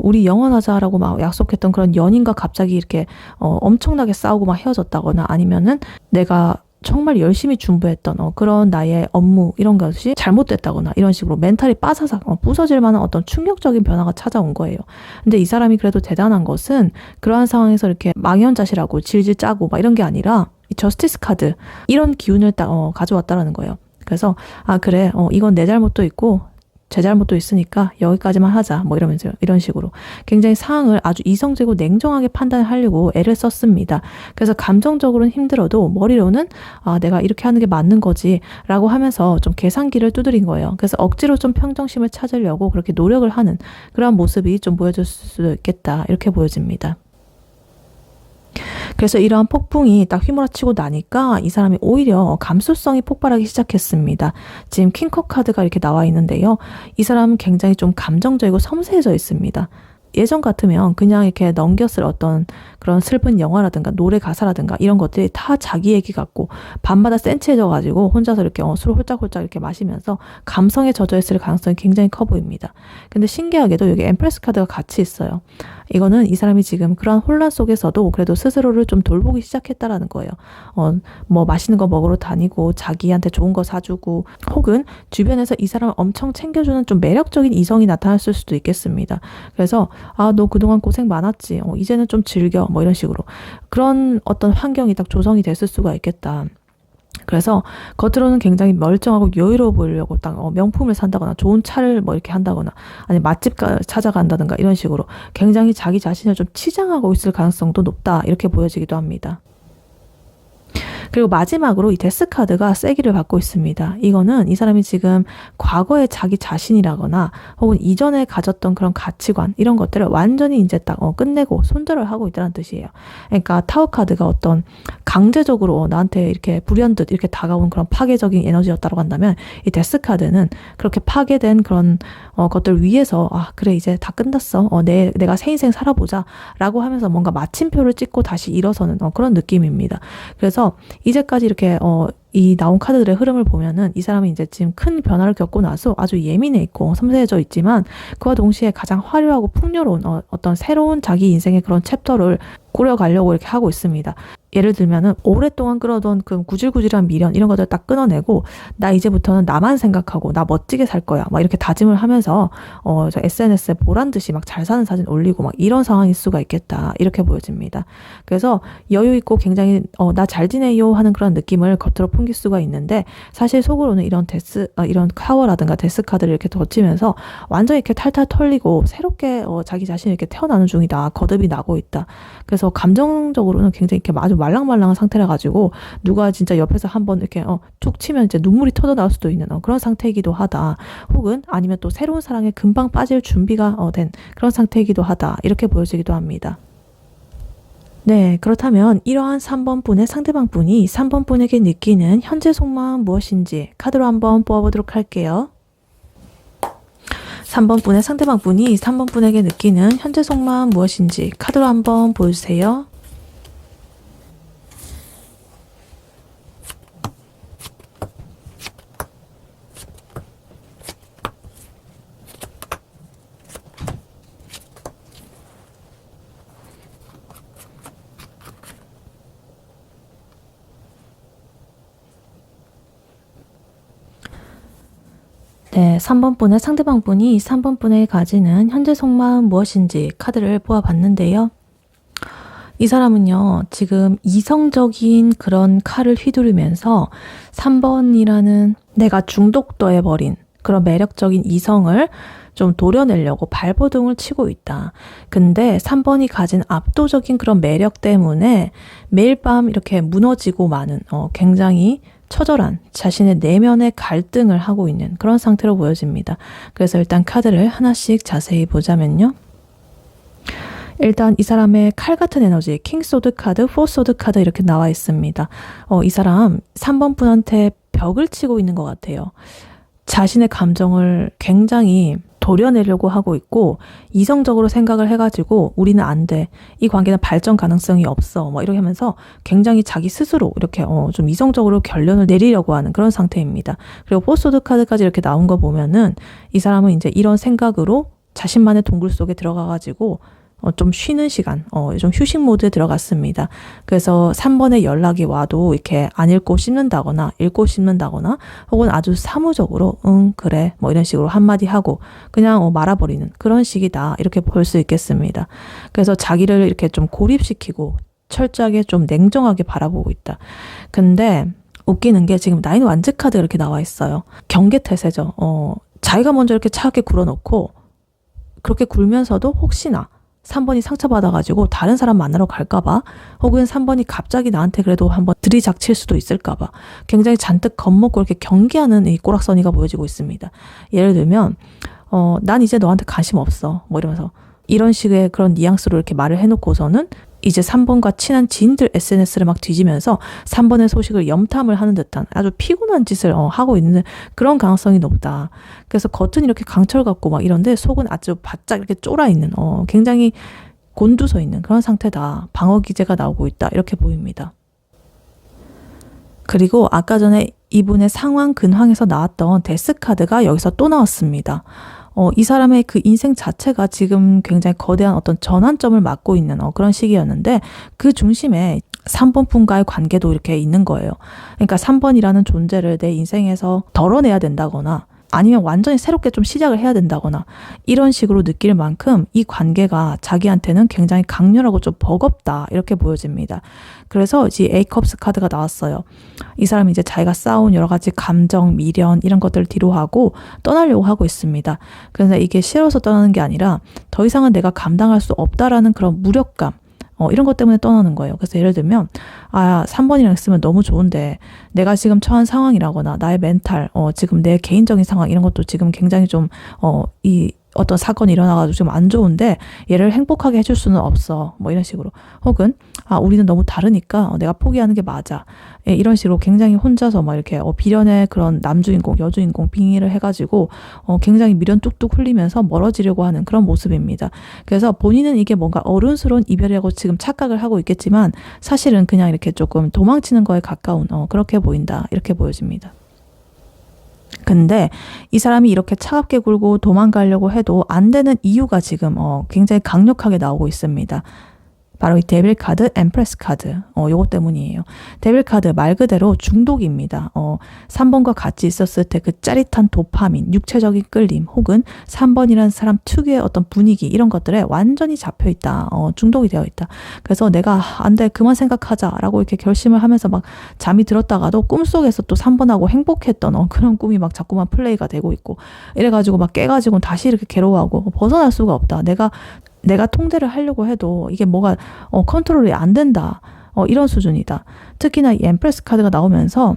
우리 영원하자라고 막 약속했던 그런 연인과 갑자기 이렇게 엄청나게 싸우고 막 헤어졌다거나 아니면은 내가 정말 열심히 준비했던 그런 나의 업무 이런 것이 잘못됐다거나 이런 식으로 멘탈이 빠사삭 부서질 만한 어떤 충격적인 변화가 찾아온 거예요. 근데 이 사람이 그래도 대단한 것은 그러한 상황에서 이렇게 망연자실하고 질질 짜고 막 이런 게 아니라 이 저스티스 카드 이런 기운을 딱 가져왔다라는 거예요. 그래서 그래 이건 내 잘못도 있고 제 잘못도 있으니까 여기까지만 하자 뭐 이러면서 이런 식으로 굉장히 상황을 아주 이성적이고 냉정하게 판단하려고 애를 썼습니다. 그래서 감정적으로는 힘들어도 머리로는 내가 이렇게 하는 게 맞는 거지 라고 하면서 좀 계산기를 두드린 거예요. 그래서 억지로 좀 평정심을 찾으려고 그렇게 노력을 하는 그런 모습이 좀 보여줄 수도 있겠다 이렇게 보여집니다. 그래서 이러한 폭풍이 딱 휘몰아치고 나니까 이 사람이 오히려 감수성이 폭발하기 시작했습니다. 지금 킹컵 카드가 이렇게 나와 있는데요. 이 사람은 굉장히 좀 감정적이고 섬세해져 있습니다. 예전 같으면 그냥 이렇게 넘겼을 어떤 그런 슬픈 영화라든가 노래 가사라든가 이런 것들이 다 자기 얘기 같고 밤마다 센치해져가지고 혼자서 이렇게 술을 홀짝홀짝 이렇게 마시면서 감성에 젖어 있을 가능성이 굉장히 커 보입니다. 근데 신기하게도 여기 엠프레스 카드가 같이 있어요. 이거는 이 사람이 지금 그런 혼란 속에서도 그래도 스스로를 좀 돌보기 시작했다라는 거예요. 뭐 맛있는 거 먹으러 다니고 자기한테 좋은 거 사주고 혹은 주변에서 이 사람을 엄청 챙겨주는 좀 매력적인 이성이 나타났을 수도 있겠습니다. 그래서 너 그동안 고생 많았지. 이제는 좀 즐겨. 뭐 이런 식으로. 그런 어떤 환경이 딱 조성이 됐을 수가 있겠다. 그래서 겉으로는 굉장히 멀쩡하고 여유로워 보이려고 딱 명품을 산다거나 좋은 차를 뭐 이렇게 한다거나 아니 맛집 찾아간다든가 이런 식으로 굉장히 자기 자신을 좀 치장하고 있을 가능성도 높다. 이렇게 보여지기도 합니다. 그리고 마지막으로 이 데스 카드가 세기를 받고 있습니다. 이거는 이 사람이 지금 과거의 자기 자신이라거나 혹은 이전에 가졌던 그런 가치관 이런 것들을 완전히 이제 딱 끝내고 손절을 하고 있다는 뜻이에요. 그러니까 타워 카드가 어떤 강제적으로 나한테 이렇게 불현듯 이렇게 다가온 그런 파괴적인 에너지였다고 한다면 이 데스 카드는 그렇게 파괴된 그런 것들 위해서 그래 이제 다 끝났어. 내가 새 인생 살아보자 라고 하면서 뭔가 마침표를 찍고 다시 일어서는 그런 느낌입니다. 그래서 이제까지 이렇게 이 나온 카드들의 흐름을 보면은 이 사람이 이제 지금 큰 변화를 겪고 나서 아주 예민해 있고 섬세해져 있지만 그와 동시에 가장 화려하고 풍요로운 어떤 새로운 자기 인생의 그런 챕터를 꾸려가려고 이렇게 하고 있습니다. 예를 들면은 오랫동안 끌어던 그 구질구질한 미련 이런 것들 딱 끊어내고 나 이제부터는 나만 생각하고 나 멋지게 살 거야 막 이렇게 다짐을 하면서 저 SNS에 보란 듯이 막 잘 사는 사진 올리고 막 이런 상황일 수가 있겠다 이렇게 보여집니다. 그래서 여유 있고 굉장히 나 잘 지내요 하는 그런 느낌을 겉으로 풍길 수가 있는데 사실 속으로는 이런 이런 카워라든가 데스 카드를 이렇게 덧치면서 완전히 이렇게 탈탈 털리고 새롭게 자기 자신이 이렇게 태어나는 중이다. 거듭이 나고 있다. 그래서 감정적으로는 굉장히 이렇게 아주 말랑말랑한 상태라 가지고 누가 진짜 옆에서 한번 이렇게 툭 치면 이제 눈물이 터져 나올 수도 있는 그런 상태이기도 하다. 혹은 아니면 또 새로운 사랑에 금방 빠질 준비가 된 그런 상태이기도 하다. 이렇게 보여지기도 합니다. 네, 그렇다면 이러한 3번 분의 상대방 분이 3번 분에게 느끼는 현재 속마음 무엇인지 카드로 한번 뽑아보도록 할게요. 3번 분의 상대방 분이 3번 분에게 느끼는 현재 속마음 무엇인지 카드로 한번 보여주세요. 네, 3번 분의 상대방 분이 3번 분에게 가지는 현재 속마음 무엇인지 카드를 뽑아봤는데요. 이 사람은요, 지금 이성적인 그런 칼을 휘두르면서 3번이라는 내가 중독돼버린 그런 매력적인 이성을 좀 도려내려고 발버둥을 치고 있다. 근데 3번이 가진 압도적인 그런 매력 때문에 매일 밤 이렇게 무너지고 마는 굉장히 처절한 자신의 내면의 갈등을 하고 있는 그런 상태로 보여집니다. 그래서 일단 카드를 하나씩 자세히 보자면요. 일단 이 사람의 칼 같은 에너지, 킹소드 카드, 포소드 카드 이렇게 나와 있습니다. 이 사람 3번 분한테 벽을 치고 있는 것 같아요. 자신의 감정을 굉장히 도려내려고 하고 있고 이성적으로 생각을 해가지고 우리는 안 돼. 이 관계는 발전 가능성이 없어. 뭐 이렇게 하면서 굉장히 자기 스스로 이렇게 좀 이성적으로 결론을 내리려고 하는 그런 상태입니다. 그리고 포소드 카드까지 이렇게 나온 거 보면은 이 사람은 이제 이런 생각으로 자신만의 동굴 속에 들어가가지고 좀 쉬는 시간, 좀 휴식 모드에 들어갔습니다. 그래서 3번에 연락이 와도 이렇게 안 읽고 씹는다거나 읽고 씹는다거나 혹은 아주 사무적으로 그래 뭐 이런 식으로 한마디 하고 그냥 말아버리는 그런 식이다 이렇게 볼 수 있겠습니다. 그래서 자기를 이렇게 좀 고립시키고 철저하게 좀 냉정하게 바라보고 있다. 근데 웃기는 게 지금 나인 완즈 카드가 이렇게 나와 있어요. 경계태세죠. 자기가 먼저 이렇게 차갑게 굴어놓고 그렇게 굴면서도 혹시나 3번이 상처받아가지고 다른 사람 만나러 갈까봐 혹은 3번이 갑자기 나한테 그래도 한번 들이닥칠 수도 있을까봐 굉장히 잔뜩 겁먹고 이렇게 경계하는 이 꼬락서니가 보여지고 있습니다. 예를 들면 난 이제 너한테 관심 없어 뭐 이러면서 이런 식의 그런 뉘앙스로 이렇게 말을 해놓고서는 이제 3번과 친한 지인들 SNS를 막 뒤지면서 3번의 소식을 염탐을 하는 듯한 아주 피곤한 짓을 하고 있는 그런 가능성이 높다. 그래서 겉은 이렇게 강철 같고 막 이런데 속은 아주 바짝 이렇게 쫄아 있는 굉장히 곤두서 있는 그런 상태다. 방어 기제가 나오고 있다. 이렇게 보입니다. 그리고 아까 전에 이분의 상황 근황에서 나왔던 데스 카드가 여기서 또 나왔습니다. 이 사람의 그 인생 자체가 지금 굉장히 거대한 어떤 전환점을 맞고 있는 그런 시기였는데 그 중심에 3번 분과의 관계도 이렇게 있는 거예요. 그러니까 3번이라는 존재를 내 인생에서 덜어내야 된다거나 아니면 완전히 새롭게 좀 시작을 해야 된다거나 이런 식으로 느낄 만큼 이 관계가 자기한테는 굉장히 강렬하고 좀 버겁다 이렇게 보여집니다. 그래서 이제 에이컵스 카드가 나왔어요. 이 사람이 이제 자기가 쌓아온 여러 가지 감정, 미련 이런 것들을 뒤로하고 떠나려고 하고 있습니다. 그래서 이게 싫어서 떠나는 게 아니라 더 이상은 내가 감당할 수 없다라는 그런 무력감 이런 것 때문에 떠나는 거예요. 그래서 예를 들면 3번이랑 있으면 너무 좋은데 내가 지금 처한 상황이라거나 나의 멘탈 지금 내 개인적인 상황 이런 것도 지금 굉장히 좀 어떤 사건이 일어나가지고 좀 안 좋은데 얘를 행복하게 해줄 수는 없어 뭐 이런 식으로 혹은 우리는 너무 다르니까 내가 포기하는 게 맞아 이런 식으로 굉장히 혼자서 막 이렇게 비련의 그런 남주인공 여주인공 빙의를 해가지고 굉장히 미련 뚝뚝 흘리면서 멀어지려고 하는 그런 모습입니다. 그래서 본인은 이게 뭔가 어른스러운 이별이라고 지금 착각을 하고 있겠지만 사실은 그냥 이렇게 조금 도망치는 거에 가까운 그렇게 보인다 이렇게 보여집니다. 근데 이 사람이 이렇게 차갑게 굴고 도망가려고 해도 안 되는 이유가 지금 굉장히 강력하게 나오고 있습니다. 바로 이 데빌 카드, 엠프레스 카드 요거 때문이에요. 데빌 카드 말 그대로 중독입니다. 3번과 같이 있었을 때 그 짜릿한 도파민, 육체적인 끌림 혹은 3번이라는 사람 특유의 어떤 분위기 이런 것들에 완전히 잡혀있다. 중독이 되어 있다. 그래서 내가 안 돼 그만 생각하자라고 이렇게 결심을 하면서 막 잠이 들었다가도 꿈속에서 또 3번하고 행복했던 그런 꿈이 막 자꾸만 플레이가 되고 있고 이래가지고 막 깨가지고 다시 이렇게 괴로워하고 벗어날 수가 없다. 내가 통제를 하려고 해도 이게 뭐가 컨트롤이 안 된다. 이런 수준이다. 특히나 이 엠프레스 카드가 나오면서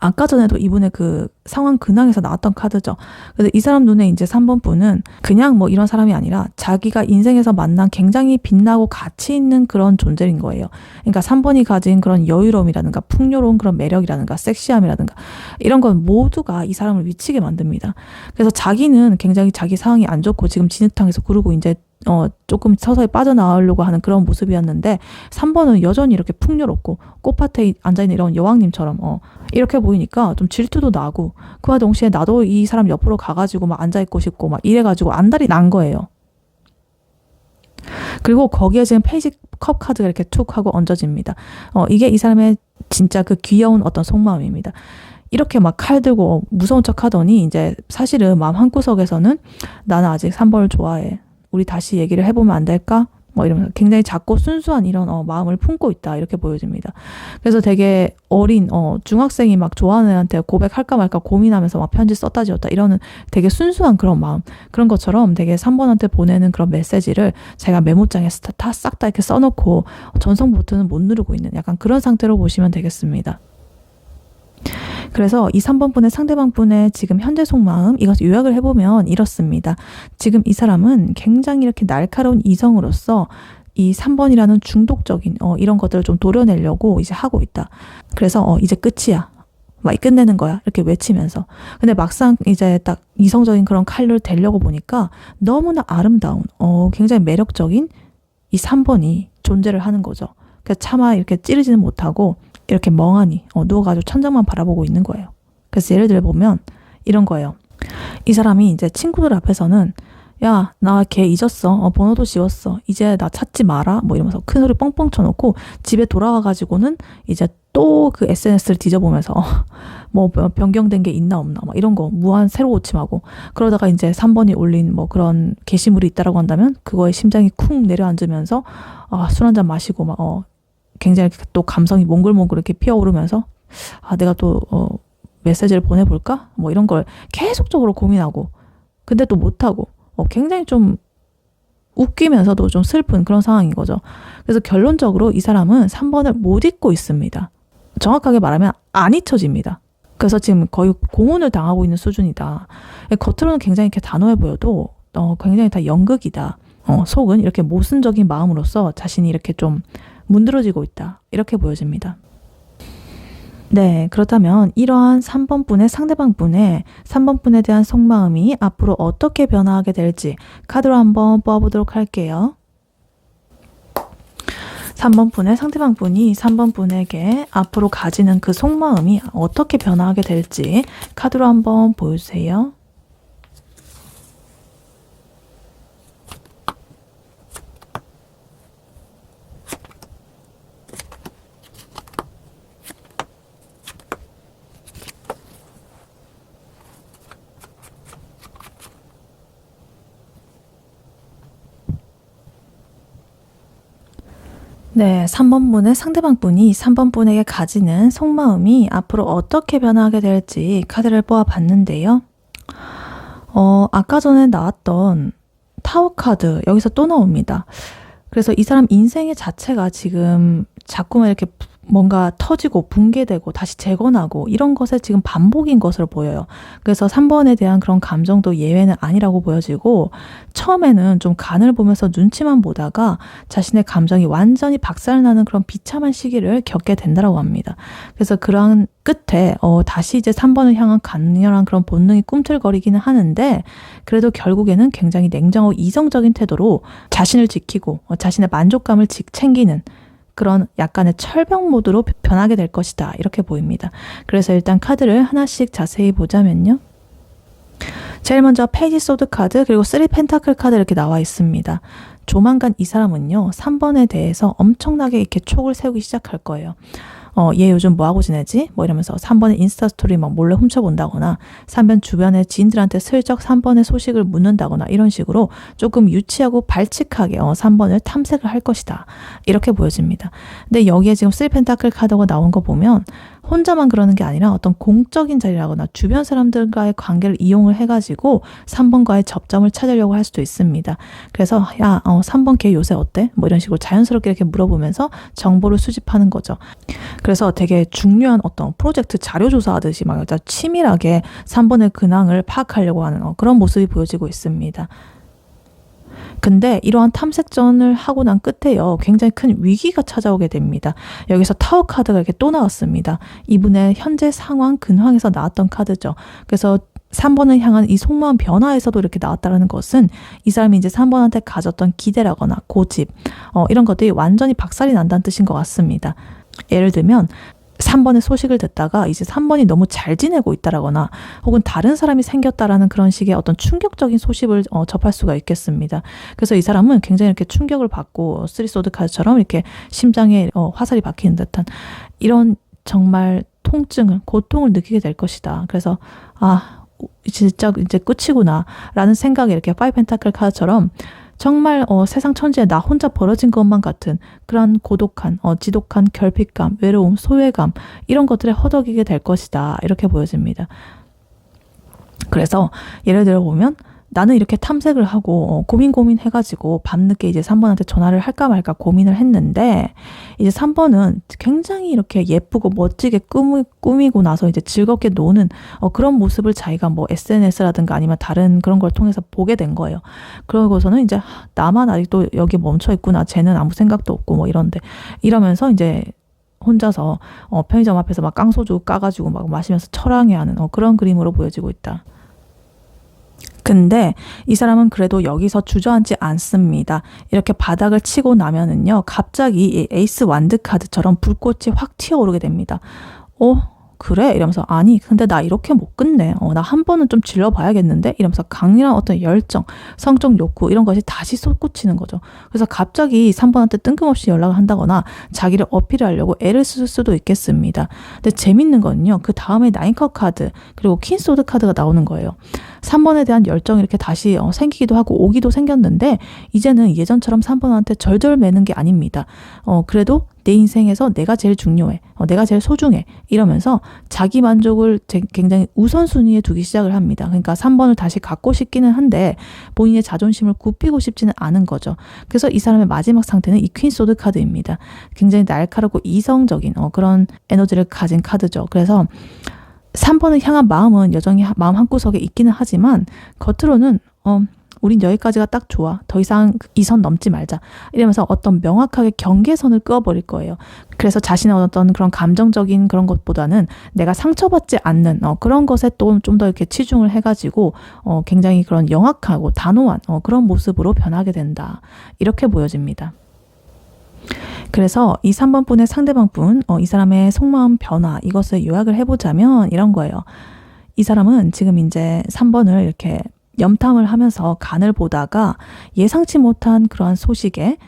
아까 전에도 이분의 그 상황 근황에서 나왔던 카드죠. 그래서 이 사람 눈에 이제 3번 분은 그냥 뭐 이런 사람이 아니라 자기가 인생에서 만난 굉장히 빛나고 가치 있는 그런 존재인 거예요. 그러니까 3번이 가진 그런 여유로움이라든가 풍요로운 그런 매력이라든가 섹시함이라든가 이런 건 모두가 이 사람을 미치게 만듭니다. 그래서 자기는 굉장히 자기 상황이 안 좋고 지금 진흙탕에서 구르고 이제 조금 서서히 빠져나오려고 하는 그런 모습이었는데 3번은 여전히 이렇게 풍요롭고 꽃밭에 앉아있는 이런 여왕님처럼 이렇게 보이니까 좀 질투도 나고 그와 동시에 나도 이 사람 옆으로 가가지고 막 앉아있고 싶고 막 이래가지고 안달이 난 거예요. 그리고 거기에 지금 페이지 컵 카드가 이렇게 툭 하고 얹어집니다. 이게 이 사람의 진짜 그 귀여운 어떤 속마음입니다. 이렇게 막 칼 들고 무서운 척 하더니 이제 사실은 마음 한구석에서는 나는 아직 3번을 좋아해. 우리 다시 얘기를 해보면 안 될까? 뭐 이러면서 굉장히 작고 순수한 이런 마음을 품고 있다 이렇게 보여집니다. 그래서 되게 어린 중학생이 막 좋아하는 애한테 고백할까 말까 고민하면서 막 편지 썼다 지웠다 이러는 되게 순수한 그런 마음, 그런 것처럼 되게 3번한테 보내는 그런 메시지를 제가 메모장에 싹 다 이렇게 써놓고 전송 버튼은 못 누르고 있는 약간 그런 상태로 보시면 되겠습니다. 그래서 이 3번 분의 상대방 분의 지금 현재 속마음, 이것을 요약을 해보면 이렇습니다. 지금 이 사람은 굉장히 이렇게 날카로운 이성으로서 이 3번이라는 중독적인 이런 것들을 좀 도려내려고 이제 하고 있다. 그래서 이제 끝이야, 막 끝내는 거야 이렇게 외치면서, 근데 막상 이제 딱 이성적인 그런 칼을 대려고 보니까 너무나 아름다운 굉장히 매력적인 이 3번이 존재를 하는 거죠. 그래서 차마 이렇게 찌르지는 못하고 이렇게 멍하니 누워가지고 천장만 바라보고 있는 거예요. 그래서 예를 들어 보면 이런 거예요. 이 사람이 이제 친구들 앞에서는 야, 나 걔 잊었어. 번호도 지웠어. 이제 나 찾지 마라. 뭐 이러면서 큰 소리 뻥뻥 쳐놓고 집에 돌아와가지고는 이제 또 그 SNS를 뒤져보면서 뭐 변경된 게 있나 없나 막 이런 거 무한 새로 고침하고, 그러다가 이제 3번이 올린 뭐 그런 게시물이 있다라고 한다면 그거에 심장이 쿵 내려앉으면서 술 한잔 마시고 막 굉장히 또 감성이 몽글몽글 이렇게 피어오르면서 내가 또 메시지를 보내볼까? 뭐 이런 걸 계속적으로 고민하고, 근데 또 못하고 굉장히 좀 웃기면서도 좀 슬픈 그런 상황인 거죠. 그래서 결론적으로 이 사람은 3번을 못 잊고 있습니다. 정확하게 말하면 안 잊혀집니다. 그래서 지금 거의 고문을 당하고 있는 수준이다. 겉으로는 굉장히 이렇게 단호해 보여도 굉장히 다 연극이다. 속은 이렇게 모순적인 마음으로서 자신이 이렇게 좀 문드러지고 있다 이렇게 보여집니다. 네, 그렇다면 이러한 3번 분의 상대방 분의 3번 분에 대한 속마음이 앞으로 어떻게 변화하게 될지 카드로 한번 뽑아보도록 할게요. 3번 분의 상대방 분이 3번 분에게 앞으로 가지는 그 속마음이 어떻게 변화하게 될지 카드로 한번 보여주세요. 네, 3번 분의 상대방 분이 3번 분에게 가지는 속마음이 앞으로 어떻게 변화하게 될지 카드를 뽑아봤는데요. 아까 전에 나왔던 타워 카드 여기서 또 나옵니다. 그래서 이 사람 인생의 자체가 지금 자꾸만 이렇게 뭔가 터지고 붕괴되고 다시 재건하고 이런 것에 지금 반복인 것으로 보여요. 그래서 3번에 대한 그런 감정도 예외는 아니라고 보여지고, 처음에는 좀 간을 보면서 눈치만 보다가 자신의 감정이 완전히 박살나는 그런 비참한 시기를 겪게 된다고 합니다. 그래서 그런 끝에 다시 이제 3번을 향한 강렬한 그런 본능이 꿈틀거리기는 하는데, 그래도 결국에는 굉장히 냉정하고 이성적인 태도로 자신을 지키고 자신의 만족감을 챙기는 그런 약간의 철벽 모드로 변하게 될 것이다 이렇게 보입니다. 그래서 일단 카드를 하나씩 자세히 보자면요. 제일 먼저 페이지 소드 카드 그리고 3 펜타클 카드 이렇게 나와 있습니다. 조만간 이 사람은요 3번에 대해서 엄청나게 이렇게 촉을 세우기 시작할 거예요. 얘 요즘 뭐하고 지내지? 뭐 이러면서 3번의 인스타 스토리 막 몰래 훔쳐본다거나 3번 주변의 지인들한테 슬쩍 3번의 소식을 묻는다거나 이런 식으로 조금 유치하고 발칙하게 3번을 탐색을 할 것이다 이렇게 보여집니다. 근데 여기에 지금 3 펜타클 카드가 나온 거 보면 혼자만 그러는 게 아니라 어떤 공적인 자리라거나 주변 사람들과의 관계를 이용을 해가지고 3번과의 접점을 찾으려고 할 수도 있습니다. 그래서 야 3번 걔 요새 어때? 뭐 이런 식으로 자연스럽게 이렇게 물어보면서 정보를 수집하는 거죠. 그래서 되게 중요한 어떤 프로젝트 자료 조사하듯이 막 치밀하게 3번의 근황을 파악하려고 하는 그런 모습이 보여지고 있습니다. 근데 이러한 탐색전을 하고 난 끝에요 굉장히 큰 위기가 찾아오게 됩니다. 여기서 타워 카드가 이렇게 또 나왔습니다. 이분의 현재 상황 근황에서 나왔던 카드죠. 그래서 3번을 향한 이 속마음 변화에서도 이렇게 나왔다는 것은 이 사람이 이제 3번한테 가졌던 기대라거나 고집 이런 것들이 완전히 박살이 난다는 뜻인 것 같습니다. 예를 들면 3번의 소식을 듣다가 이제 3번이 너무 잘 지내고 있다라거나 혹은 다른 사람이 생겼다라는 그런 식의 어떤 충격적인 소식을 접할 수가 있겠습니다. 그래서 이 사람은 굉장히 이렇게 충격을 받고 쓰리소드 카드처럼 이렇게 심장에 화살이 박히는 듯한 이런 정말 통증을, 고통을 느끼게 될 것이다. 그래서 진짜 이제 끝이구나 라는 생각이 이렇게 5 펜타클 카드처럼 정말 세상 천지에 나 혼자 버려진 것만 같은 그런 고독한 지독한 결핍감, 외로움, 소외감 이런 것들에 허덕이게 될 것이다. 이렇게 보여집니다. 그래서 예를 들어 보면 나는 이렇게 탐색을 하고 고민해가지고 밤늦게 이제 3번한테 전화를 할까 말까 고민을 했는데 이제 3번은 굉장히 이렇게 예쁘고 멋지게 꾸미고 나서 이제 즐겁게 노는 그런 모습을 자기가 뭐 SNS라든가 아니면 다른 그런 걸 통해서 보게 된 거예요. 그러고서는 이제 나만 아직도 여기 멈춰 있구나. 쟤는 아무 생각도 없고 뭐 이러면서 이제 혼자서 편의점 앞에서 막 깡소주 까가지고 막 마시면서 철항해하는 그런 그림으로 보여지고 있다. 근데 이 사람은 그래도 여기서 주저앉지 않습니다. 이렇게 바닥을 치고 나면은요, 갑자기 이 에이스 완드 카드처럼 불꽃이 확 튀어오르게 됩니다. 그래? 이러면서 아니 근데 나 이렇게 못 끝내. 나 한 번은 좀 질러봐야겠는데? 이러면서 강렬한 어떤 열정, 성적 욕구 이런 것이 다시 솟구치는 거죠. 그래서 갑자기 3번한테 뜬금없이 연락을 한다거나 자기를 어필하려고 애를 쓸 수도 있겠습니다. 근데 재밌는 건요. 그 다음에 나인컵 카드 그리고 퀸소드 카드가 나오는 거예요. 3번에 대한 열정이 이렇게 다시 생기기도 하고 오기도 생겼는데 이제는 예전처럼 3번한테 절절 매는 게 아닙니다. 그래도 내 인생에서 내가 제일 중요해. 내가 제일 소중해. 이러면서 자기 만족을 굉장히 우선순위에 두기 시작을 합니다. 그러니까 3번을 다시 갖고 싶기는 한데 본인의 자존심을 굽히고 싶지는 않은 거죠. 그래서 이 사람의 마지막 상태는 이 퀸소드 카드입니다. 굉장히 날카롭고 이성적인 그런 에너지를 가진 카드죠. 그래서 3번을 향한 마음은 여전히 마음 한구석에 있기는 하지만 겉으로는 우린 여기까지가 딱 좋아. 더 이상 이 선 넘지 말자. 이러면서 어떤 명확하게 경계선을 그어버릴 거예요. 그래서 자신의 어떤 그런 감정적인 그런 것보다는 내가 상처받지 않는 그런 것에 또 좀 더 이렇게 치중을 해가지고 굉장히 그런 영악하고 단호한 그런 모습으로 변하게 된다. 이렇게 보여집니다. 그래서 이 3번 분의 상대방 분, 이 사람의 속마음 변화 이것을 요약을 해보자면 이런 거예요. 이 사람은 지금 이제 3번을 이렇게 염탐을 하면서 간을 보다가 예상치 못한 그러한 소식에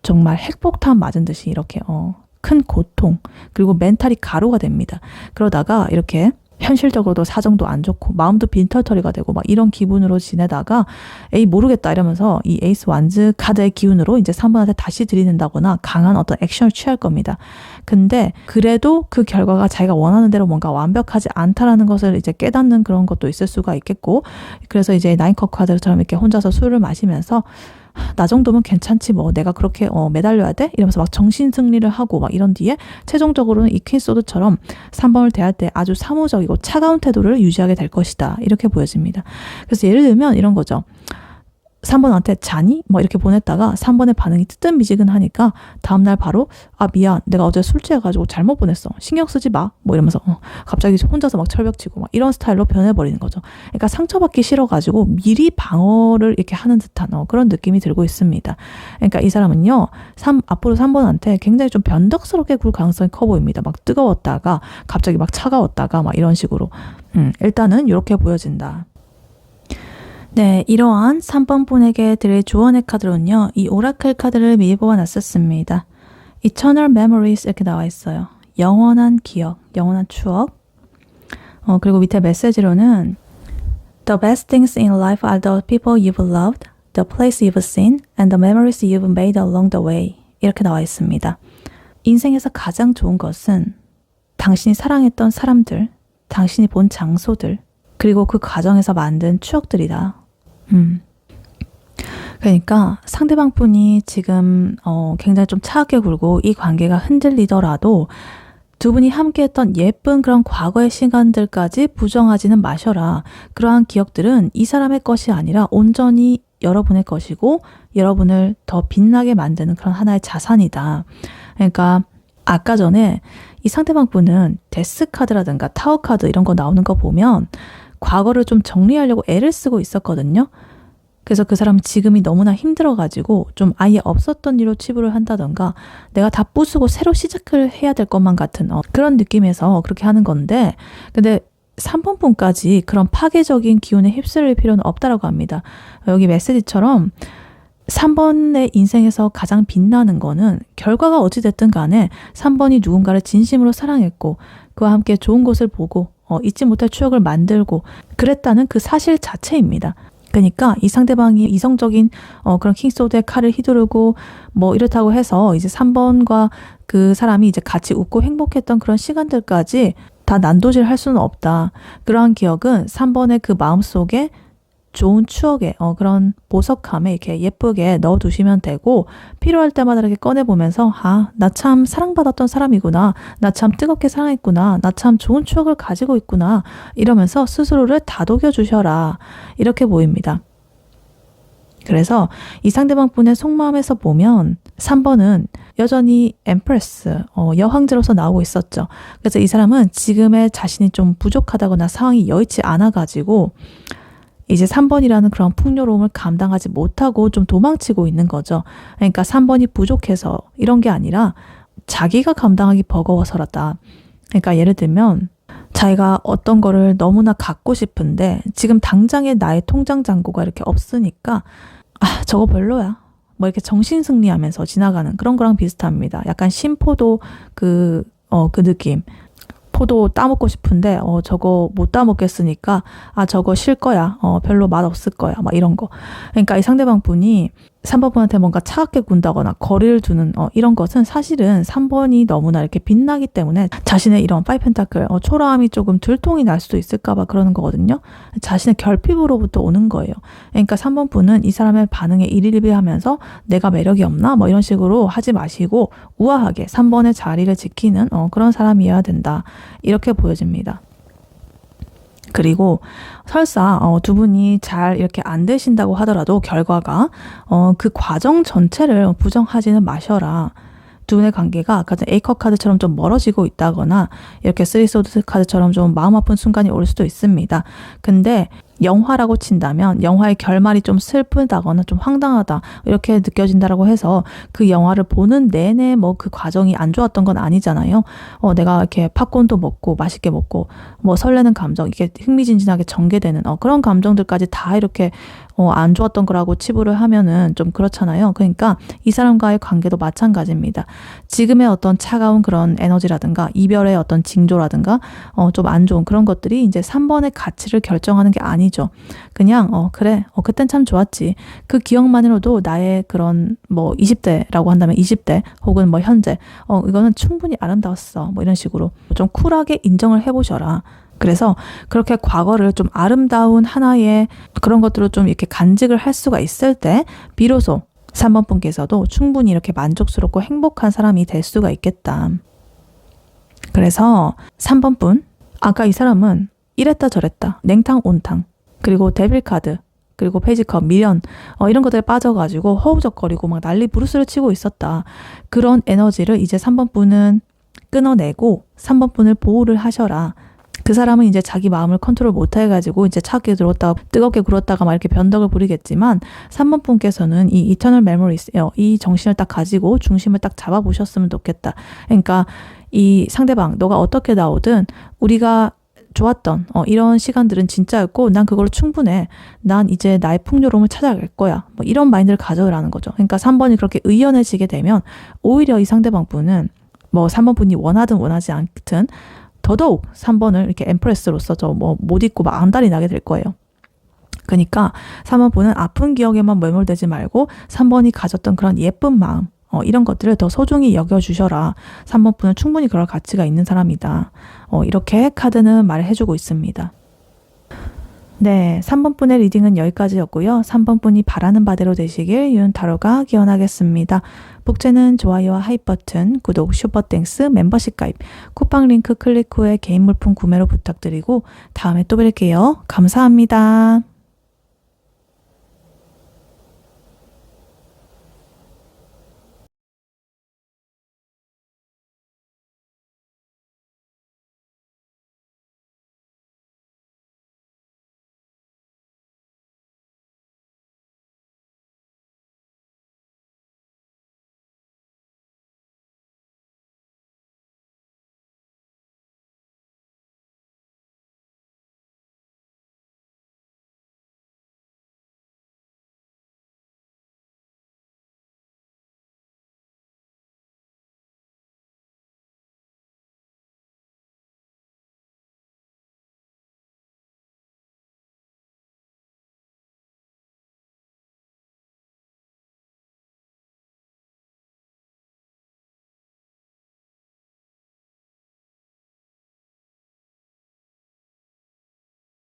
정말 핵폭탄 맞은 듯이 이렇게 큰 고통 그리고 멘탈이 가루가 됩니다. 그러다가 이렇게 현실적으로도 사정도 안 좋고 마음도 빈털터리가 되고 막 이런 기분으로 지내다가 에이 모르겠다 이러면서 이 에이스 완즈 카드의 기운으로 이제 3번한테 다시 들이댄다거나 강한 어떤 액션을 취할 겁니다. 근데 그래도 그 결과가 자기가 원하는 대로 뭔가 완벽하지 않다라는 것을 이제 깨닫는 그런 것도 있을 수가 있겠고 그래서 이제 나인컵 카드처럼 이렇게 혼자서 술을 마시면서 나 정도면 괜찮지 뭐 내가 그렇게 매달려야 돼? 이러면서 막 정신승리를 하고 막 이런 뒤에 최종적으로는 이 퀸소드처럼 3번을 대할 때 아주 사무적이고 차가운 태도를 유지하게 될 것이다. 이렇게 보여집니다. 그래서 예를 들면 이런 거죠. 3번한테 자니? 뭐 이렇게 보냈다가 3번의 반응이 뜨뜻미지근하니까 다음날 바로 미안 내가 어제 술 취해가지고 잘못 보냈어 신경 쓰지 마 뭐 이러면서 갑자기 혼자서 막 철벽치고 막 이런 스타일로 변해버리는 거죠. 그러니까 상처받기 싫어가지고 미리 방어를 이렇게 하는 듯한 그런 느낌이 들고 있습니다. 그러니까 이 사람은요 앞으로 3번한테 굉장히 좀 변덕스럽게 굴 가능성이 커 보입니다. 막 뜨거웠다가 갑자기 막 차가웠다가 막 이런 식으로 일단은 이렇게 보여진다. 네, 이러한 3번 분에게 드릴 조언의 카드로는요. 이 오라클 카드를 미리 뽑아놨었습니다. Eternal Memories 이렇게 나와 있어요. 영원한 기억, 영원한 추억. 그리고 밑에 메시지로는 The best things in life are the people you've loved, the place you've seen, and the memories you've made along the way. 이렇게 나와 있습니다. 인생에서 가장 좋은 것은 당신이 사랑했던 사람들, 당신이 본 장소들, 그리고 그 과정에서 만든 추억들이다. 그러니까 상대방 분이 지금 굉장히 좀 차갑게 굴고 이 관계가 흔들리더라도 두 분이 함께했던 예쁜 그런 과거의 시간들까지 부정하지는 마셔라. 그러한 기억들은 이 사람의 것이 아니라 온전히 여러분의 것이고 여러분을 더 빛나게 만드는 그런 하나의 자산이다. 그러니까 아까 전에 이 상대방 분은 데스 카드라든가 타워 카드 이런 거 나오는 거 보면 과거를 좀 정리하려고 애를 쓰고 있었거든요. 그래서 그 사람은 지금이 너무나 힘들어가지고 좀 아예 없었던 일로 치부를 한다던가 내가 다 부수고 새로 시작을 해야 될 것만 같은 그런 느낌에서 그렇게 하는 건데 근데 3번 분까지 그런 파괴적인 기운에 휩쓸릴 필요는 없다라고 합니다. 여기 메시지처럼 3번의 인생에서 가장 빛나는 거는 결과가 어찌됐든 간에 3번이 누군가를 진심으로 사랑했고 그와 함께 좋은 곳을 보고 잊지 못할 추억을 만들고 그랬다는 그 사실 자체입니다. 그러니까 이 상대방이 이성적인 그런 킹소드의 칼을 휘두르고 뭐 이렇다고 해서 이제 3번과 그 사람이 이제 같이 웃고 행복했던 그런 시간들까지 다 난도질할 수는 없다. 그러한 기억은 3번의 그 마음속에 좋은 추억에 그런 보석함에 이렇게 예쁘게 넣어두시면 되고, 필요할 때마다 이렇게 꺼내보면서 나 참 사랑받았던 사람이구나, 나 참 뜨겁게 사랑했구나, 나 참 좋은 추억을 가지고 있구나, 이러면서 스스로를 다독여 주셔라, 이렇게 보입니다. 그래서 이 상대방 분의 속마음에서 보면 3번은 여전히 엠프레스, 여황제로서 나오고 있었죠. 그래서 이 사람은 지금의 자신이 좀 부족하다거나 상황이 여의치 않아가지고 이제 3번이라는 그런 풍요로움을 감당하지 못하고 좀 도망치고 있는 거죠. 그러니까 3번이 부족해서 이런 게 아니라 자기가 감당하기 버거워서라다. 그러니까 예를 들면 자기가 어떤 거를 너무나 갖고 싶은데 지금 당장에 나의 통장 잔고가 이렇게 없으니까 저거 별로야, 뭐 이렇게 정신승리하면서 지나가는 그런 거랑 비슷합니다. 약간 심포도 그 느낌. 포도 따먹고 싶은데 저거 못 따먹겠으니까 저거 쉴 거야, 별로 맛없을 거야, 막 이런 거. 그러니까 이 상대방 분이 3번 분한테 뭔가 차갑게 군다거나 거리를 두는 이런 것은 사실은 3번이 너무나 이렇게 빛나기 때문에 자신의 이런 파이펜타클 초라함이 조금 들통이 날 수도 있을까 봐 그러는 거거든요. 자신의 결핍으로부터 오는 거예요. 그러니까 3번 분은 이 사람의 반응에 일일비하면서 내가 매력이 없나 뭐 이런 식으로 하지 마시고 우아하게 3번의 자리를 지키는 그런 사람이어야 된다, 이렇게 보여집니다. 그리고 설사 두 분이 잘 이렇게 안 되신다고 하더라도 결과가 그 과정 전체를 부정하지는 마셔라. 두 분의 관계가 아까 전 A컵 카드처럼 좀 멀어지고 있다거나 이렇게 3소드 카드처럼 좀 마음 아픈 순간이 올 수도 있습니다. 근데 영화라고 친다면 영화의 결말이 좀 슬프다거나 좀 황당하다 이렇게 느껴진다라고 해서 그 영화를 보는 내내 뭐 그 과정이 안 좋았던 건 아니잖아요. 내가 이렇게 팝콘도 먹고 맛있게 먹고 뭐 설레는 감정, 이게 흥미진진하게 전개되는 그런 감정들까지 다 이렇게 안 좋았던 거라고 치부를 하면은 좀 그렇잖아요. 그러니까 이 사람과의 관계도 마찬가지입니다. 지금의 어떤 차가운 그런 에너지라든가 이별의 어떤 징조라든가 좀 안 좋은 그런 것들이 이제 3번의 가치를 결정하는 게 아니죠. 그냥 그래, 그땐 참 좋았지. 그 기억만으로도 나의 그런 뭐 20대라고 한다면 20대 혹은 뭐 현재 이거는 충분히 아름다웠어, 뭐 이런 식으로 좀 쿨하게 인정을 해보셔라. 그래서 그렇게 과거를 좀 아름다운 하나의 그런 것들로 좀 이렇게 간직을 할 수가 있을 때 비로소 3번 분께서도 충분히 이렇게 만족스럽고 행복한 사람이 될 수가 있겠다. 그래서 3번 분, 아까 이 사람은 이랬다 저랬다, 냉탕 온탕, 그리고 데빌 카드, 그리고 페이지컵, 미련 이런 것들에 빠져가지고 허우적거리고 막 난리 부르스를 치고 있었다. 그런 에너지를 이제 3번 분은 끊어내고 3번 분을 보호를 하셔라. 그 사람은 이제 자기 마음을 컨트롤 못 해가지고 이제 차갑게 들었다가 뜨겁게 굴었다가 막 이렇게 변덕을 부리겠지만 3번 분께서는 이 이터널 메모리스, 이 정신을 딱 가지고 중심을 딱 잡아보셨으면 좋겠다. 그러니까 이 상대방, 너가 어떻게 나오든 우리가 좋았던 이런 시간들은 진짜였고 난 그걸로 충분해. 난 이제 나의 풍요로움을 찾아갈 거야. 뭐 이런 마인드를 가져오라는 거죠. 그러니까 3번이 그렇게 의연해지게 되면 오히려 이 상대방 분은 뭐 3번 분이 원하든 원하지 않든 더더욱 3번을 이렇게 엠프레스로서 못 잊고 막 안달이 나게 될 거예요. 그러니까 3번 분은 아픈 기억에만 매몰되지 말고 3번이 가졌던 그런 예쁜 마음, 이런 것들을 더 소중히 여겨주셔라. 3번 분은 충분히 그럴 가치가 있는 사람이다. 이렇게 카드는 말을 해주고 있습니다. 네, 3번 분의 리딩은 여기까지였고요. 3번 분이 바라는 바대로 되시길 윤타로가 기원하겠습니다. 복제는 좋아요와 하이 버튼, 구독, 슈퍼땡스, 멤버십 가입, 쿠팡 링크 클릭 후에 개인 물품 구매로 부탁드리고 다음에 또 뵐게요. 감사합니다.